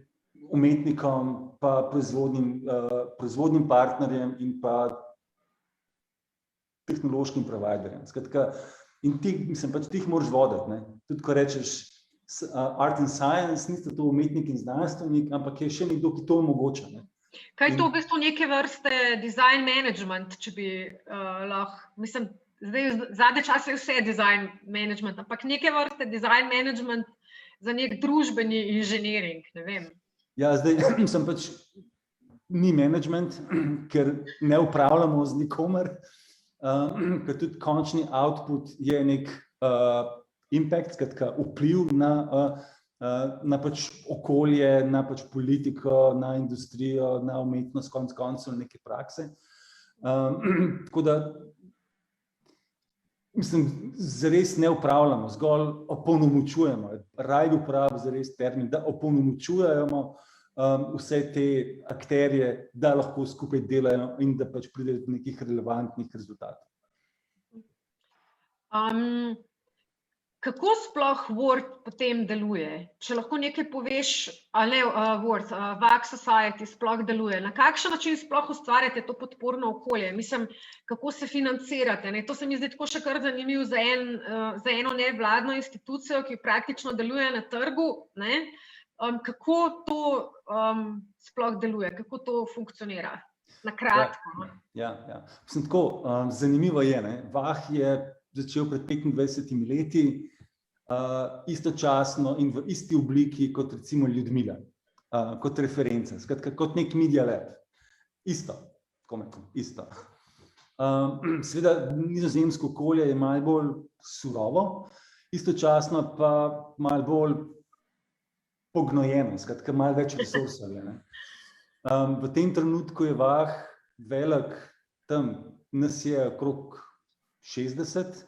umetnikom pa proizvodnim partnerjem in pa tehnološkim providerjem. Skratka, in ti, mislim, pač ti jih moraš voditi, ne. Tudi ko rečeš art and science, niste to umetnik in znanstvenik, ampak je še nekdo, ki to omogoča, ne. Kaj je to v bistvu neke vrste design management, če bi lahko, mislim, zdaj zadnje čase je vse design management, ampak neke vrste design management za nek družbeni inženiring, ne vem. Ja, zdaj sem pač ni management, ker ne upravljamo z nikomer, ker tudi končni output je nek impact, skratka vpliv na pač okolje, na pač politiko, na industrijo, na umetnost, konec koncev neke prakse. Tako da, mislim, zares ne upravljamo, zgolj opolnomočujemo. Raj bi uporabil zares termin, da opolnomočujemo vse te akterje, da lahko skupaj delajo in da pač pridejo do nekih relevantnih rezultatov. Kako sploh Word potem deluje? Če lahko nekaj poveš, ali Word, Wax Society sploh deluje, na kakšen način sploh ustvarjate to podporno okolje? Mislim, kako se financirate, ne? To se mi zdi tako še kar zanimivo za eno nevladno institucijo, ki praktično deluje na trgu, ne? Kako to sploh deluje, kako to funkcionira? Na kratko. Ja. Mislim, tako, zanimivo je, ne? Vah je začel pred 25 leti, istočasno in v isti obliki kot recimo Ljudmila, kot referenca, skratka kot nek media lab. Isto. Seveda nizozemsko okolje je malo bolj surovo, istočasno pa malo bolj pognojeno, skratka malo več resursov je, ne. V tem trenutku je Vah velik, tam nas je okrog 60.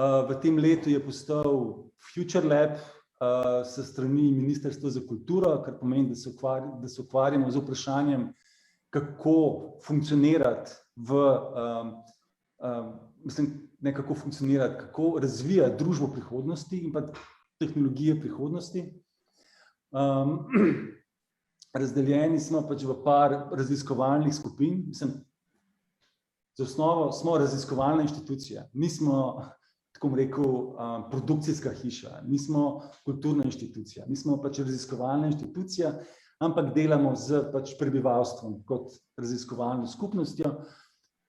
V tem letu je postal Future Lab s strani Ministrstva za kulturo, kar pomeni, da se ukvarjamo z vprašanjem, kako funkcionirati kako razvijati družbo prihodnosti in pa tehnologije prihodnosti. Razdeljeni smo pač v par raziskovalnih skupin, mislim, za osnovo smo raziskovalna inštitucija, nismo, tako bom rekel, produkcijska hiša, nismo kulturna inštitucija, nismo pač raziskovalna inštitucija, ampak delamo z pač prebivalstvom kot raziskovalno skupnostjo,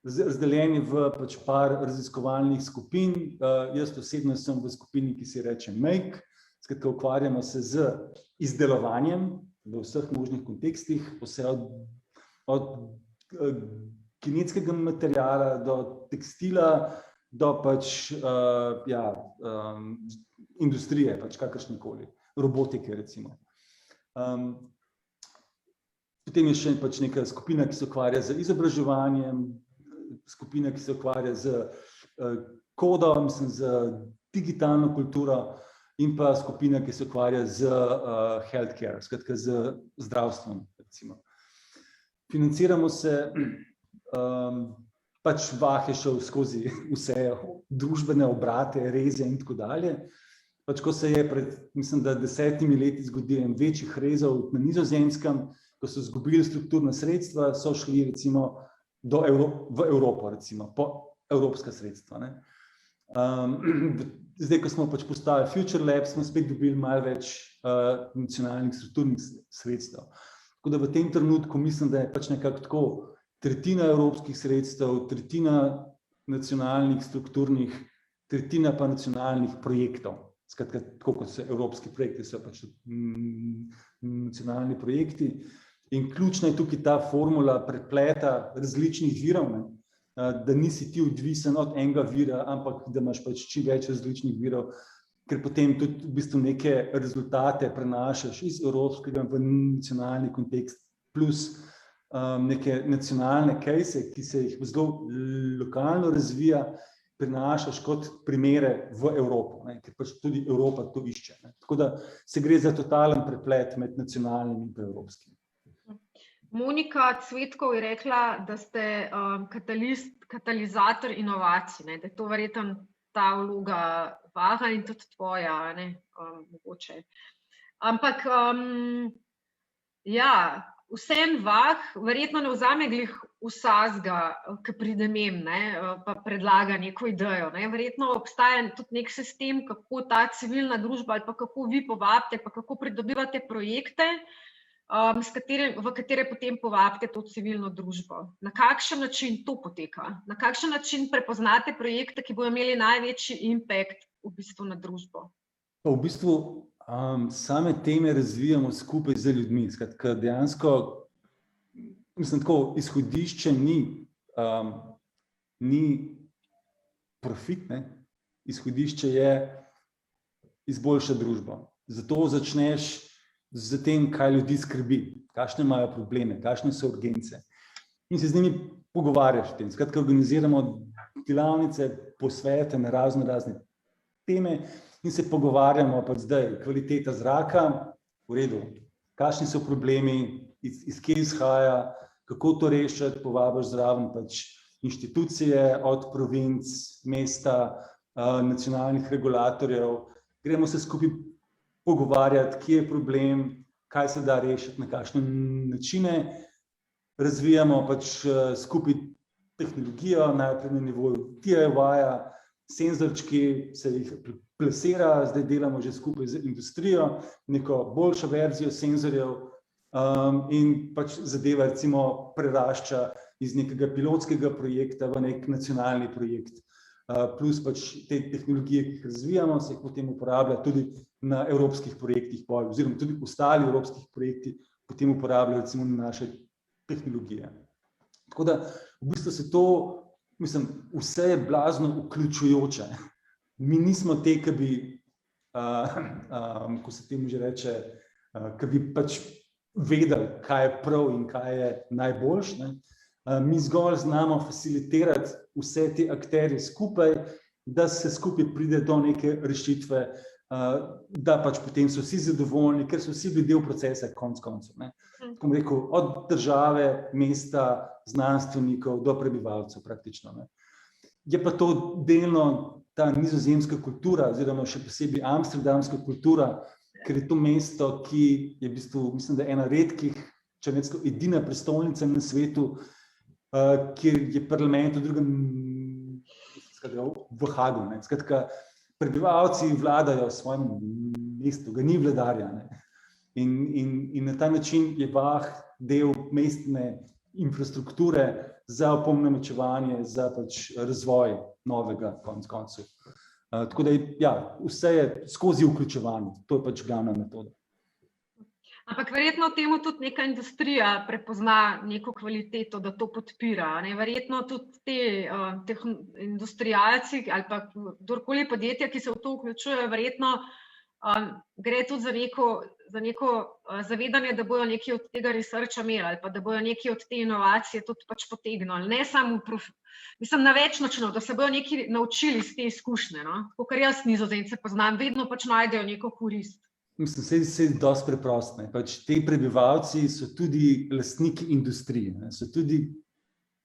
razdeljeni v pač par raziskovalnih skupin. Jaz osebno sem v skupini, ki se reče Make, skratka ukvarjamo se z izdelovanjem v vseh možnih kontekstih, vse od kinetskega materiala do tekstila, do pač industrije, pač kakršnekoli, robotike recimo. Potem je še pač neka skupina, ki se ukvarja z izobraževanjem, skupina, ki se ukvarja z kodom, z digitalno kulturo in pa skupina, ki se ukvarja z healthcare, skratka z zdravstvom recimo. Financiramo se, pač Vah je šel skozi vse družbene obrate, reze in tako dalje. Pač ko se je pred, mislim, da 10 leti zgodil en večjih rezov na Nizozemskem, ko so izgubili strukturna sredstva, so šli recimo v Evropo, recimo, po evropska sredstva, ne. Zdaj, ko smo pač postali Future Lab, smo spet dobili malo več nacionalnih strukturnih sredstev. Tako da v tem trenutku mislim, da je pač nekako tako tretjina evropskih sredstev, tretjina nacionalnih strukturnih, tretjina pa nacionalnih projektov. Skratka, tako kot so evropski projekti, so pač nacionalni projekti. In ključna je tukaj ta formula prepleta različnih virov, ne? Da nisi ti odvisen od enega vira, ampak da imaš pač čim več različnih virov, ker potem tudi v bistvu neke rezultate prenašaš iz evropskega v nacionalni kontekst, plus neke nacionalne case, ki se jih zelo lokalno razvija, prinašaš kot primere v Evropo, ne? Ker pač tudi Evropa to išče, ne? Tako da se gre za totalen preplet med nacionalnim in pa evropskim. Monika Cvetkov je rekla, da ste katalizator inovacij, ne? Da je to verjetno ta vloga vaha in tudi tvoja, ne? Mogoče. Ampak ja, vsem vah verjetno ne vzame glih vsazga, ki pride mem, ne? Pa predlaga neko idejo, ne? Verjetno obstaja tudi nek sistem, kako ta civilna družba ali pa kako vi povabite, pa kako pridobivate projekte, v katere potem povabite to civilno družbo. Na kakšen način to poteka? Na kakšen način prepoznate projekte, ki bodo imeli največji impact v bistvu na družbo? V bistvu same teme razvijamo skupaj z ljudmi. Skratka, dejansko, mislim tako, izhodišče ni profit, ne? Izhodišče je izboljšati družbo. Zato začneš z tem, kaj ljudi skrbi, kakšne imajo probleme, kakšne so urgence. In se z njimi pogovarjaš o tem. Skratka, organiziramo delavnice, posvete na razne teme in se pogovarjamo pa zdaj, kvaliteta zraka, v redu, kakšni so problemi, iz kje izhaja, kako to rešiti, povabiš zraven pač inštitucije od provinc, mesta, nacionalnih regulatorjev, gremo se skupaj pogovarjati, kje je problem, kaj se da rešiti, na kakšne načine. Razvijamo pač skupaj tehnologijo, najprej na nivoju DIY-ja, senzorčki se jih plasira, zdaj delamo že skupaj z industrijo, neko boljšo verzijo senzorjev in pač zadeva recimo prerašča iz nekega pilotskega projekta v nek nacionalni projekt. Plus pač te tehnologije, ki jih razvijamo, se jih potem uporablja tudi na evropskih projektih, oziroma tudi ostali evropskih projekti potem uporabljajo recimo naše tehnologije. Tako da v bistvu se to, mislim, vse je blazno vključujoče. Mi nismo te, ki bi, ko se temu že reče, ki bi pač vedeli, kaj je prav in kaj je najboljše, ne? Mi zgolj znamo facilitirati vse te akterje skupaj, da se skupaj pride do neke rešitve, da pač potem so vsi zadovoljni, ker so vsi bili del procesa konec koncev, ne. Tako bom rekel, od države, mesta, znanstvenikov do prebivalcev praktično, ne. Je pa to delno ta nizozemska kultura, oziroma še posebej amsterdamska kultura, ker je to mesto, ki je v bistvu, mislim, da ena redkih, če ne celo edina prestolnica na svetu, kjer je parlament v Hagu, ne. Skratka, prebivalci vladajo v svojem mestu, ga ni vladarja, ne. In na ta način je Bah del mestne infrastrukture za opolnomočevanje, za pač razvoj novega konec koncev. Tako da ja, vse je skozi vključevanje, to je pač glavna metoda. Ampak verjetno temu tudi neka industrija prepozna neko kvaliteto, da to podpira, ne? Verjetno tudi te industrialci ali pa kdorkoli podjetja, ki se v to vključujejo, verjetno gre tudi za neko zavedanje, da bojo nekaj od tega researcha imeli ali pa da bojo nekaj od te inovacije tudi pač potegnili. Ne samo mislim, na več načinov, da se bojo nekaj naučili iz te izkušnje, no? Kakor jaz Nizozemce poznam, vedno pač najdejo neko korist. Mislim, se je dosti preprost, ne. Pač te prebivalci so tudi lastniki industrije, ne. So tudi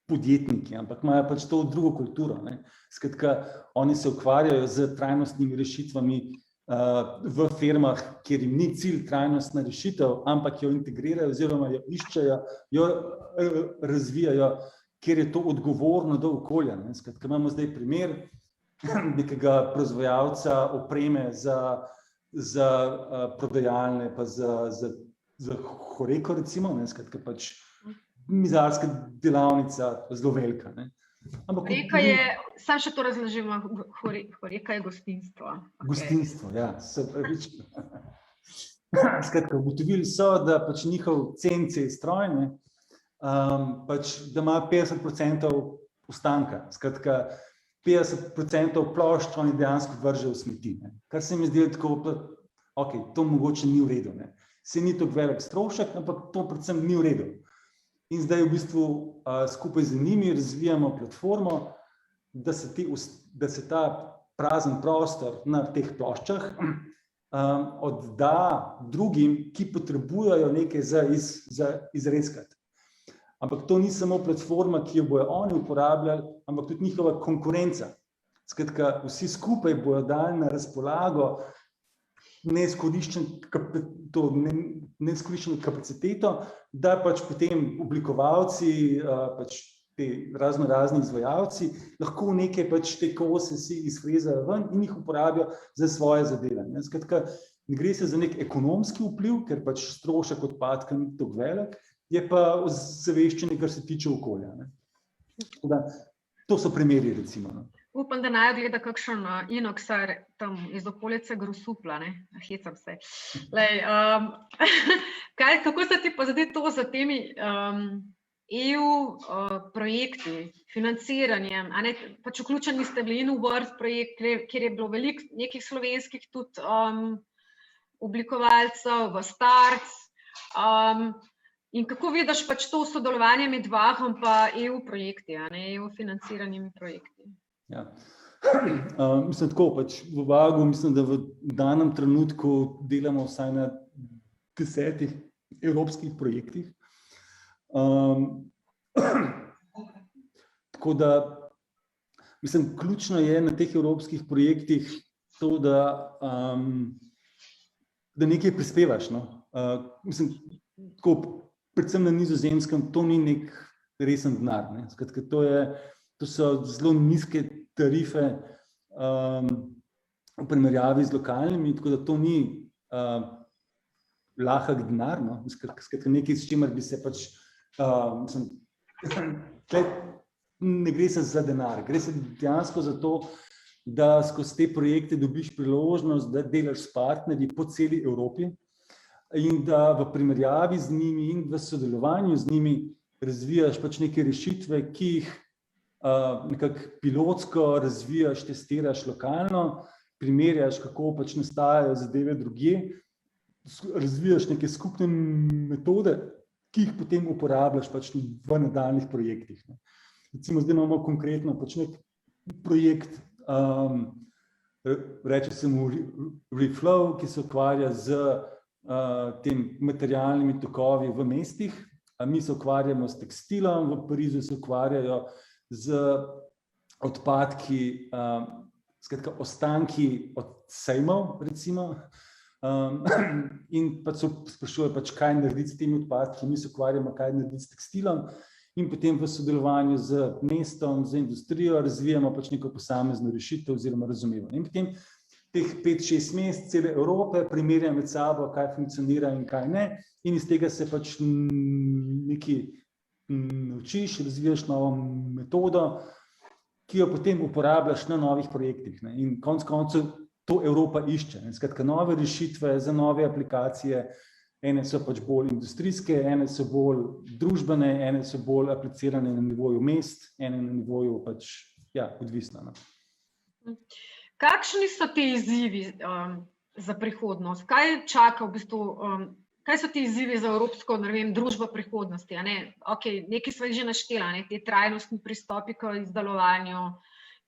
podjetniki, ampak imajo pač to drugo kulturo, ne. Skratka, oni se ukvarjajo z trajnostnimi rešitvami v firmah, kjer jim ni cilj trajnostna rešitev, ampak jo integrirajo oziroma jo iščejo, jo razvijajo, kjer je to odgovorno do okolja, ne. Skratka, imamo zdaj primer nekega proizvajalca opreme za prodajalne, pa za za Horeko recimo, ne, skratka pač mizarska delavnica, zelo velika. Ne. Horeka je, sam še to razložimo, Horeka je gostinstvo. Gostinstvo, ja, se pravičem. Skratka, ugotovili so, da pač njihov CNC stroj, ne, pač, da ima 50% ostanka, skratka 50% plošč oni dejansko vržejo v smeti, ne. Kar se mi zdi tako, ok, to mogoče ni v redu, ne. Se ni tako velik strošek, ampak to predvsem ni v redu. In zdaj v bistvu skupaj z njimi razvijamo platformo, da se ta prazen prostor na teh ploščah odda drugim, ki potrebujejo nekaj za izrezkati. Ampak to ni samo platforma, ki jo bojo oni uporabljali, ampak tudi njihova konkurenca. Skratka, vsi skupaj bojo dali na razpolago neizkoriščeno kapaciteto, da pač potem oblikovalci, pač te razni izvajalci lahko nekaj pač te kose si izfrezajo ven in jih uporabijo za svoje zadeve. Skratka, ne gre se za nek ekonomski vpliv, ker pač strošek odpadka ni tako velik, je pa ozaveščenje, kar se tiče okolja. To so primeri, recimo. Upam, da naj gleda kakšen Inoxar tam iz okolice Grosupla, ne, hecam se. Lej, kako se ti pa zdaj to za temi EU projekti, financiranjem, a ne, pač vključeni ste bili in v World projekt, kjer je bilo veliko nekih slovenskih tudi oblikovalcev, v Starc, in kako vidiš pač to sodelovanje med Vahom pa EU projekti, a ne, EU financiranimi projekti? Ja. Mislim tako, pač v Vagu, mislim, da v danem trenutku delamo vsaj na 10 evropskih projektih. Tako da, mislim, ključno je na teh evropskih projektih to, da nekaj prispevaš, no. Mislim, tako, predvsem na Nizozemskem, to ni nek resen denar, ne. Skratka, to so zelo nizke tarife v primerjavi z lokalnimi, tako da to ni lahek denar, no. Skratka, nekaj, s čimer bi se pač, mislim, ne gre se za denar, gre se dejansko za to, da skozi te projekte dobiš priložnost, da delaš s partnerji po celi Evropi in da v primerjavi z njimi in v sodelovanju z njimi razvijaš pač neke rešitve, ki jih nekako pilotsko razvijaš, testiraš lokalno, primerjaš, kako pač nastajajo zadeve drugje, razvijaš neke skupne metode, ki jih potem uporabljaš pač v nadaljnjih projektih. Recimo, zdaj imamo konkretno pač nek projekt, reče se mu Reflow, ki se ukvarja z tem materialnimi tokovi v mestih. Mi se ukvarjamo s tekstilom, v Parizu se ukvarjajo z odpadki, skratka ostanki od sejmov, recimo, in pač se sprašuje, pač, kaj narediti s temi odpadki, mi se ukvarjamo, kaj narediti s tekstilom, in potem v sodelovanju z mestom, z industrijo razvijamo pač neko posamezno rešitev oziroma razumevanje. In potem teh 5-6 mest cele Evrope primerja med sabo, kaj funkcionira in kaj ne, in iz tega se pač nekaj naučiš, razvijaš novo metodo, ki jo potem uporabljaš na novih projektih. In konec koncev to Evropa išče. Skratka, nove rešitve za nove aplikacije, ene so pač bolj industrijske, ene so bolj družbene, ene so bolj aplicirane na nivoju mest, ene na nivoju pač, ja, odvisno. Kakšni so ti izzivi za prihodnost? Kaj čaka v bistvu, kaj so ti izzivi za evropsko, ne vem, družbo prihodnosti? Okay, nekaj sva že naštela, te trajnostni pristopi k izdelovanju.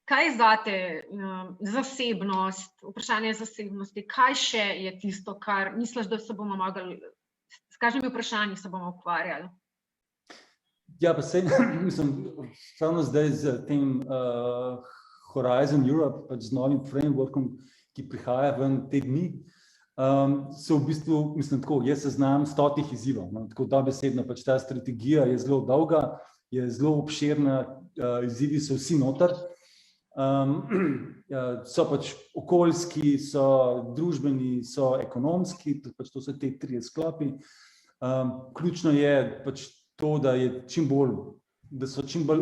Kaj zate zasebnost, vprašanje zasebnosti, kaj še je tisto, kar misliš, da se bomo mogli, s kakšnimi vprašanji se bomo ukvarjali? Ja, pa sej, mislim, ravno zdaj z tem Horizon Europe, pač z novim frameworkom, ki prihaja ven te dni, se v bistvu, mislim tako, jaz seznam 100 izzivov, no, tako dobesedno, pač ta strategija je zelo dolga, je zelo obširna, izzivi so vsi noter, so pač okoljski, so družbeni, so ekonomski, pač to so te 3 sklopi, Ključno je pač to, da so čim bolj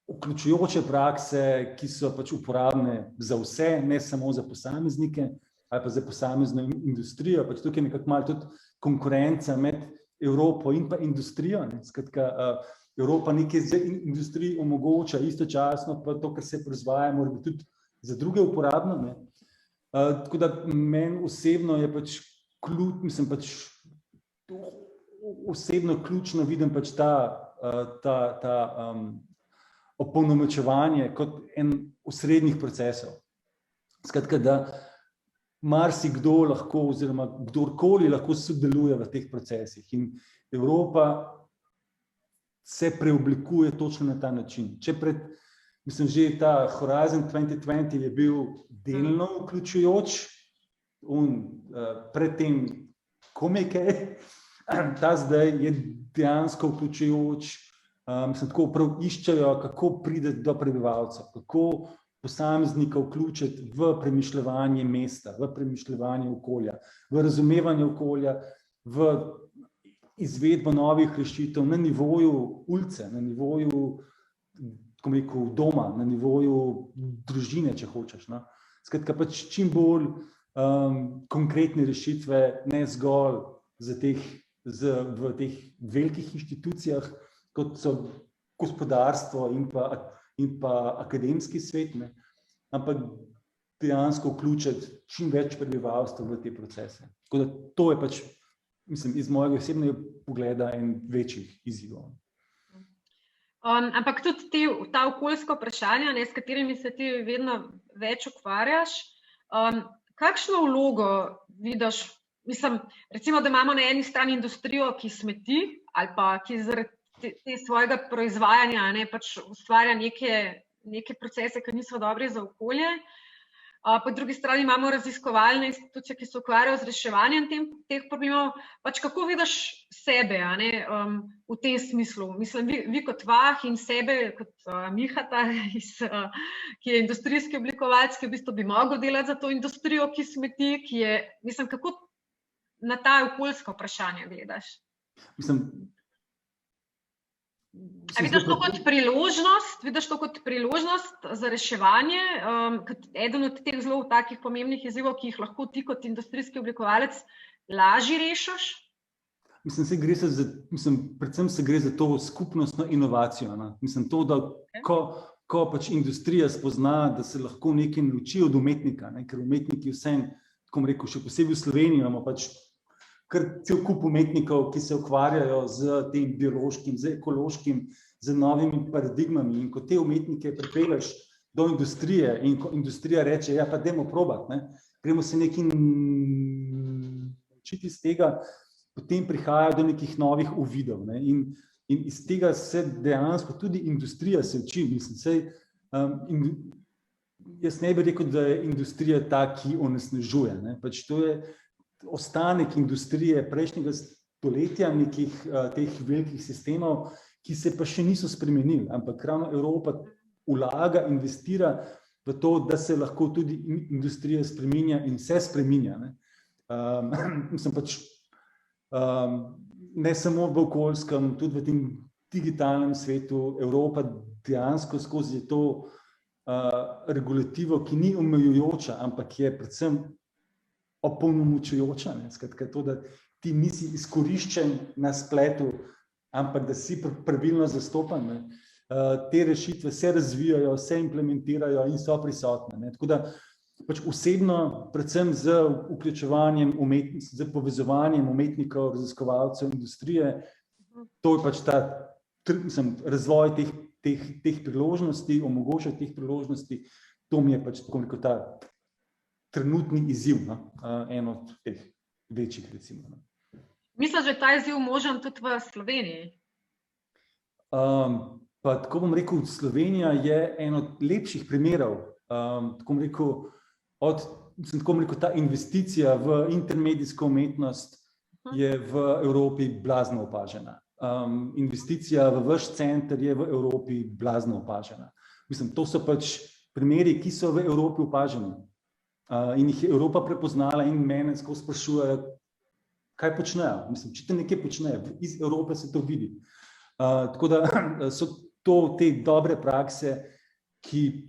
vključujoče prakse, ki so pač uporabne za vse, ne samo za posameznike ali pa za posamezno industrijo. Pač tukaj nekako malo tudi konkurenca med Evropo in pa industrijo. Skratka, Evropa nekaj z industriji omogoča, istočasno pa to, kar se proizvaja, mora biti tudi za druge uporabno. Tako da meni osebno je pač osebno ključno vidim pač ta opolnomočevanje kot en osrednjih procesov. Skratka, da marsikdo lahko oziroma kdorkoli lahko sodeluje v teh procesih in Evropa se preoblikuje točno na ta način. Mislim, že ta Horizon 2020 je bil delno vključujoč, predtem komaj, ta zdaj je dejansko vključujoč. Mislim, tako prav iščejo, kako priti do prebivalcev, kako posameznika vključiti v premišljevanje mesta, v premišljevanje okolja, v razumevanje okolja, v izvedbo novih rešitev na nivoju ulice, na nivoju, tako rekel, doma, na nivoju družine, če hočeš. No? Skratka, pač čim bolj konkretne rešitve, ne zgolj v teh velikih inštitucijah, kot so gospodarstvo in pa akademski svet, ne? Ampak dejansko vključiti čim več prebivalstva v te procese. Tako da to je pač, mislim, iz mojega osebnega pogleda en večjih izzivov. Ampak tudi ta okoljska vprašanja, s katerimi se ti vedno več ukvarjaš, kakšno vlogo vidiš, mislim, recimo, da imamo na eni strani industrijo, ki smeti ali pa ki zaradi te svojega proizvajanja pač ustvarja neke procese, ki niso dobri za okolje. Po drugi strani imamo raziskovalne institucije, ki se ukvarjajo z reševanjem teh problemov. Pač kako vidiš sebe v tem smislu? Mislim, vi kot Vah in sebe kot Mihata, ki je industrijski oblikovalec, ki v bistvu bi mogel delati za to industrijo, ki smeti, mislim, kako na ta okoljska vprašanja gledaš? Mislim, vidiš to kot priložnost za reševanje, kot eden od teh zelo takih pomembnih izzivov, ki jih lahko ti kot industrijski oblikovalec lažje rešiš? Mislim, predvsem se gre za to skupnostno inovacijo. Ne? Mislim, to, da ko pač industrija spozna, da se lahko nekaj nauči od umetnika, ne? Ker umetniki vsem, tako rekel, še posebej v Sloveniji imamo pač kar cel kup umetnikov, ki se ukvarjajo z tem biološkim, z ekološkim, z novimi paradigmami. In ko te umetnike pripelješ do industrije in ko industrija reče, ja, pa dajmo probati, gremo se nekaj naučiti iz tega, potem prihaja do nekih novih uvidov. Ne? In iz tega se dejansko tudi industrija se uči. Mislim, jaz ne bi rekel, da je industrija ta, ki onesnažuje. Ne? Pač to je ostanek industrije prejšnjega stoletja, nekih teh velikih sistemov, ki se pa še niso spremenili, ampak ravno Evropa vlaga, investira v to, da se lahko tudi industrija spreminja in se spreminja. Mislim pač, ne samo v okoljskem, tudi v tem digitalnem svetu Evropa dejansko skozi to regulativo, ki ni omejujoča, ampak je predvsem opolnomočujoča, skratka to, da ti nisi izkoriščen na spletu, ampak da si pravilno zastopan. Te rešitve se razvijajo, se implementirajo in so prisotne. Tako da pač osebno, predvsem z vključevanjem z povezovanjem umetnikov, raziskovalcev, industrije, to je pač ta razvoj teh priložnosti, omogoča teh priložnosti, to mi je pač tako rekel ta trenutni izziv, en od teh večjih, recimo. Misliš, da je ta izziv možen tudi v Sloveniji? Pa tako bom rekel, Slovenija je en od lepših primerov, tako bom rekel, ta investicija v intermedijsko umetnost je v Evropi blazno opažena. Investicija v vaš center je v Evropi blazno opažena. Mislim, to so pač primeri, ki so v Evropi opaženi. in jih je Evropa prepoznala in mene skozi sprašujejo, kaj počnejo. Mislim, če te nekje počnejo, iz Evrope se to vidi. Tako da so to te dobre prakse, ki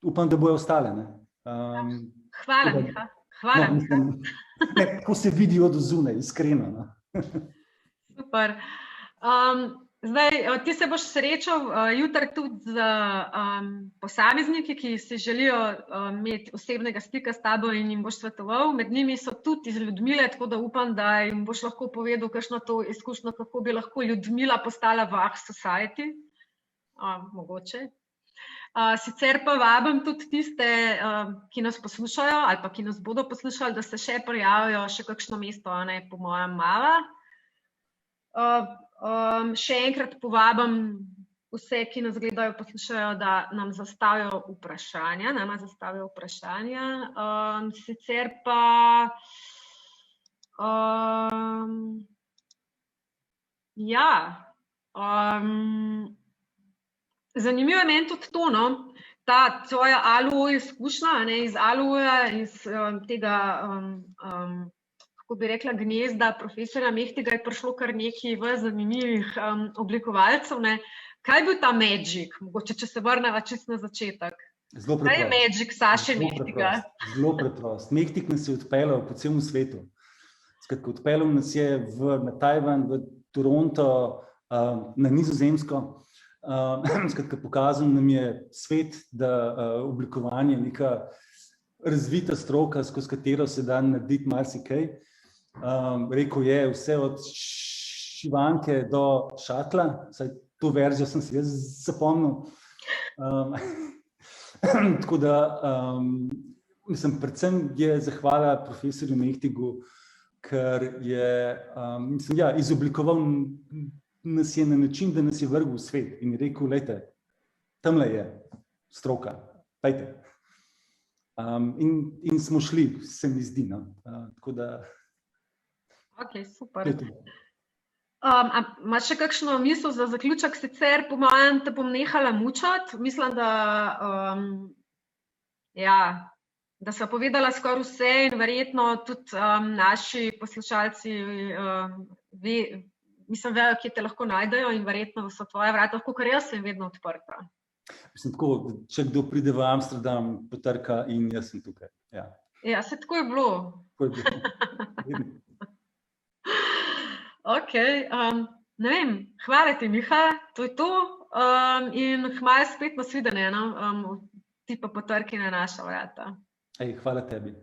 upam, da bojo ostale. Hvala, Miha. Hvala, Miha. Ko se vidijo od zunaj, iskreno. Super. Zdaj, ti se boš srečal jutri tudi z posamezniki, ki si želijo imeti osebnega stika s tabo in jim boš svetoval. Med njimi so tudi iz Ljudmile, tako da upam, da jim boš lahko povedal kakšno to izkušnjo, kako bi lahko Ljudmila postala Vah Society. Mogoče. Sicer pa vabim tudi tiste, ki nas poslušajo ali pa ki nas bodo poslušali, da se še prijavijo še kakšno mesto, po mojem Mava. Še enkrat povabim vse, ki nas gledajo, poslušajo, da nam zastavijo vprašanja. Sicer pa zanimivo je meni tudi to, ta tvoja ALUO izkušnja, iz ALUO-ja, iz tega kako bi rekla, gnezda profesorja Mehtiga je prišlo kar nekaj zanimivih oblikovalcev. Kaj je bil ta magic? Mogoče, če se vrneva čisto na začetek. Kaj je magic Saše Mehtiga? Zelo preprost. Mehtig nas je odpeljal po celem svetu. Skratka, odpeljal nas je na Tajvan, v Toronto, na Nizozemsko. Skratka, pokazal nam je svet, da oblikovanje je neka razvita stroka, skozi katero se da narediti marsikaj. Rekel je vse od šivanke do šatla, saj to verzijo sem si jaz zapomnil. Tako da, predvsem je zahvala profesorju Mehtigu, ker je, izoblikoval nas je na način, da nas je vrgel v svet in je rekel, lejte, tamle je stroka, pejte. In smo šli, se mi zdi. Tako da... Ok, super. Imaš še kakšno misel za zaključek? Sicer po mojem te bom nehala mučati. Mislim, da sva povedala skoraj vse in verjetno tudi naši poslušalci vejo, kje te lahko najdejo in verjetno so tvoja vrata, tako kar jaz sem vedno odprta. Tako, če kdo pride v Amsterdam, potrka in jaz sem tukaj. Ja, se tako je bilo. Ok, ne vem, hvala ti, Miha, to je to. In hvala spet nasvidenje, ti pa potrki na naša vrata. Hvala tebi.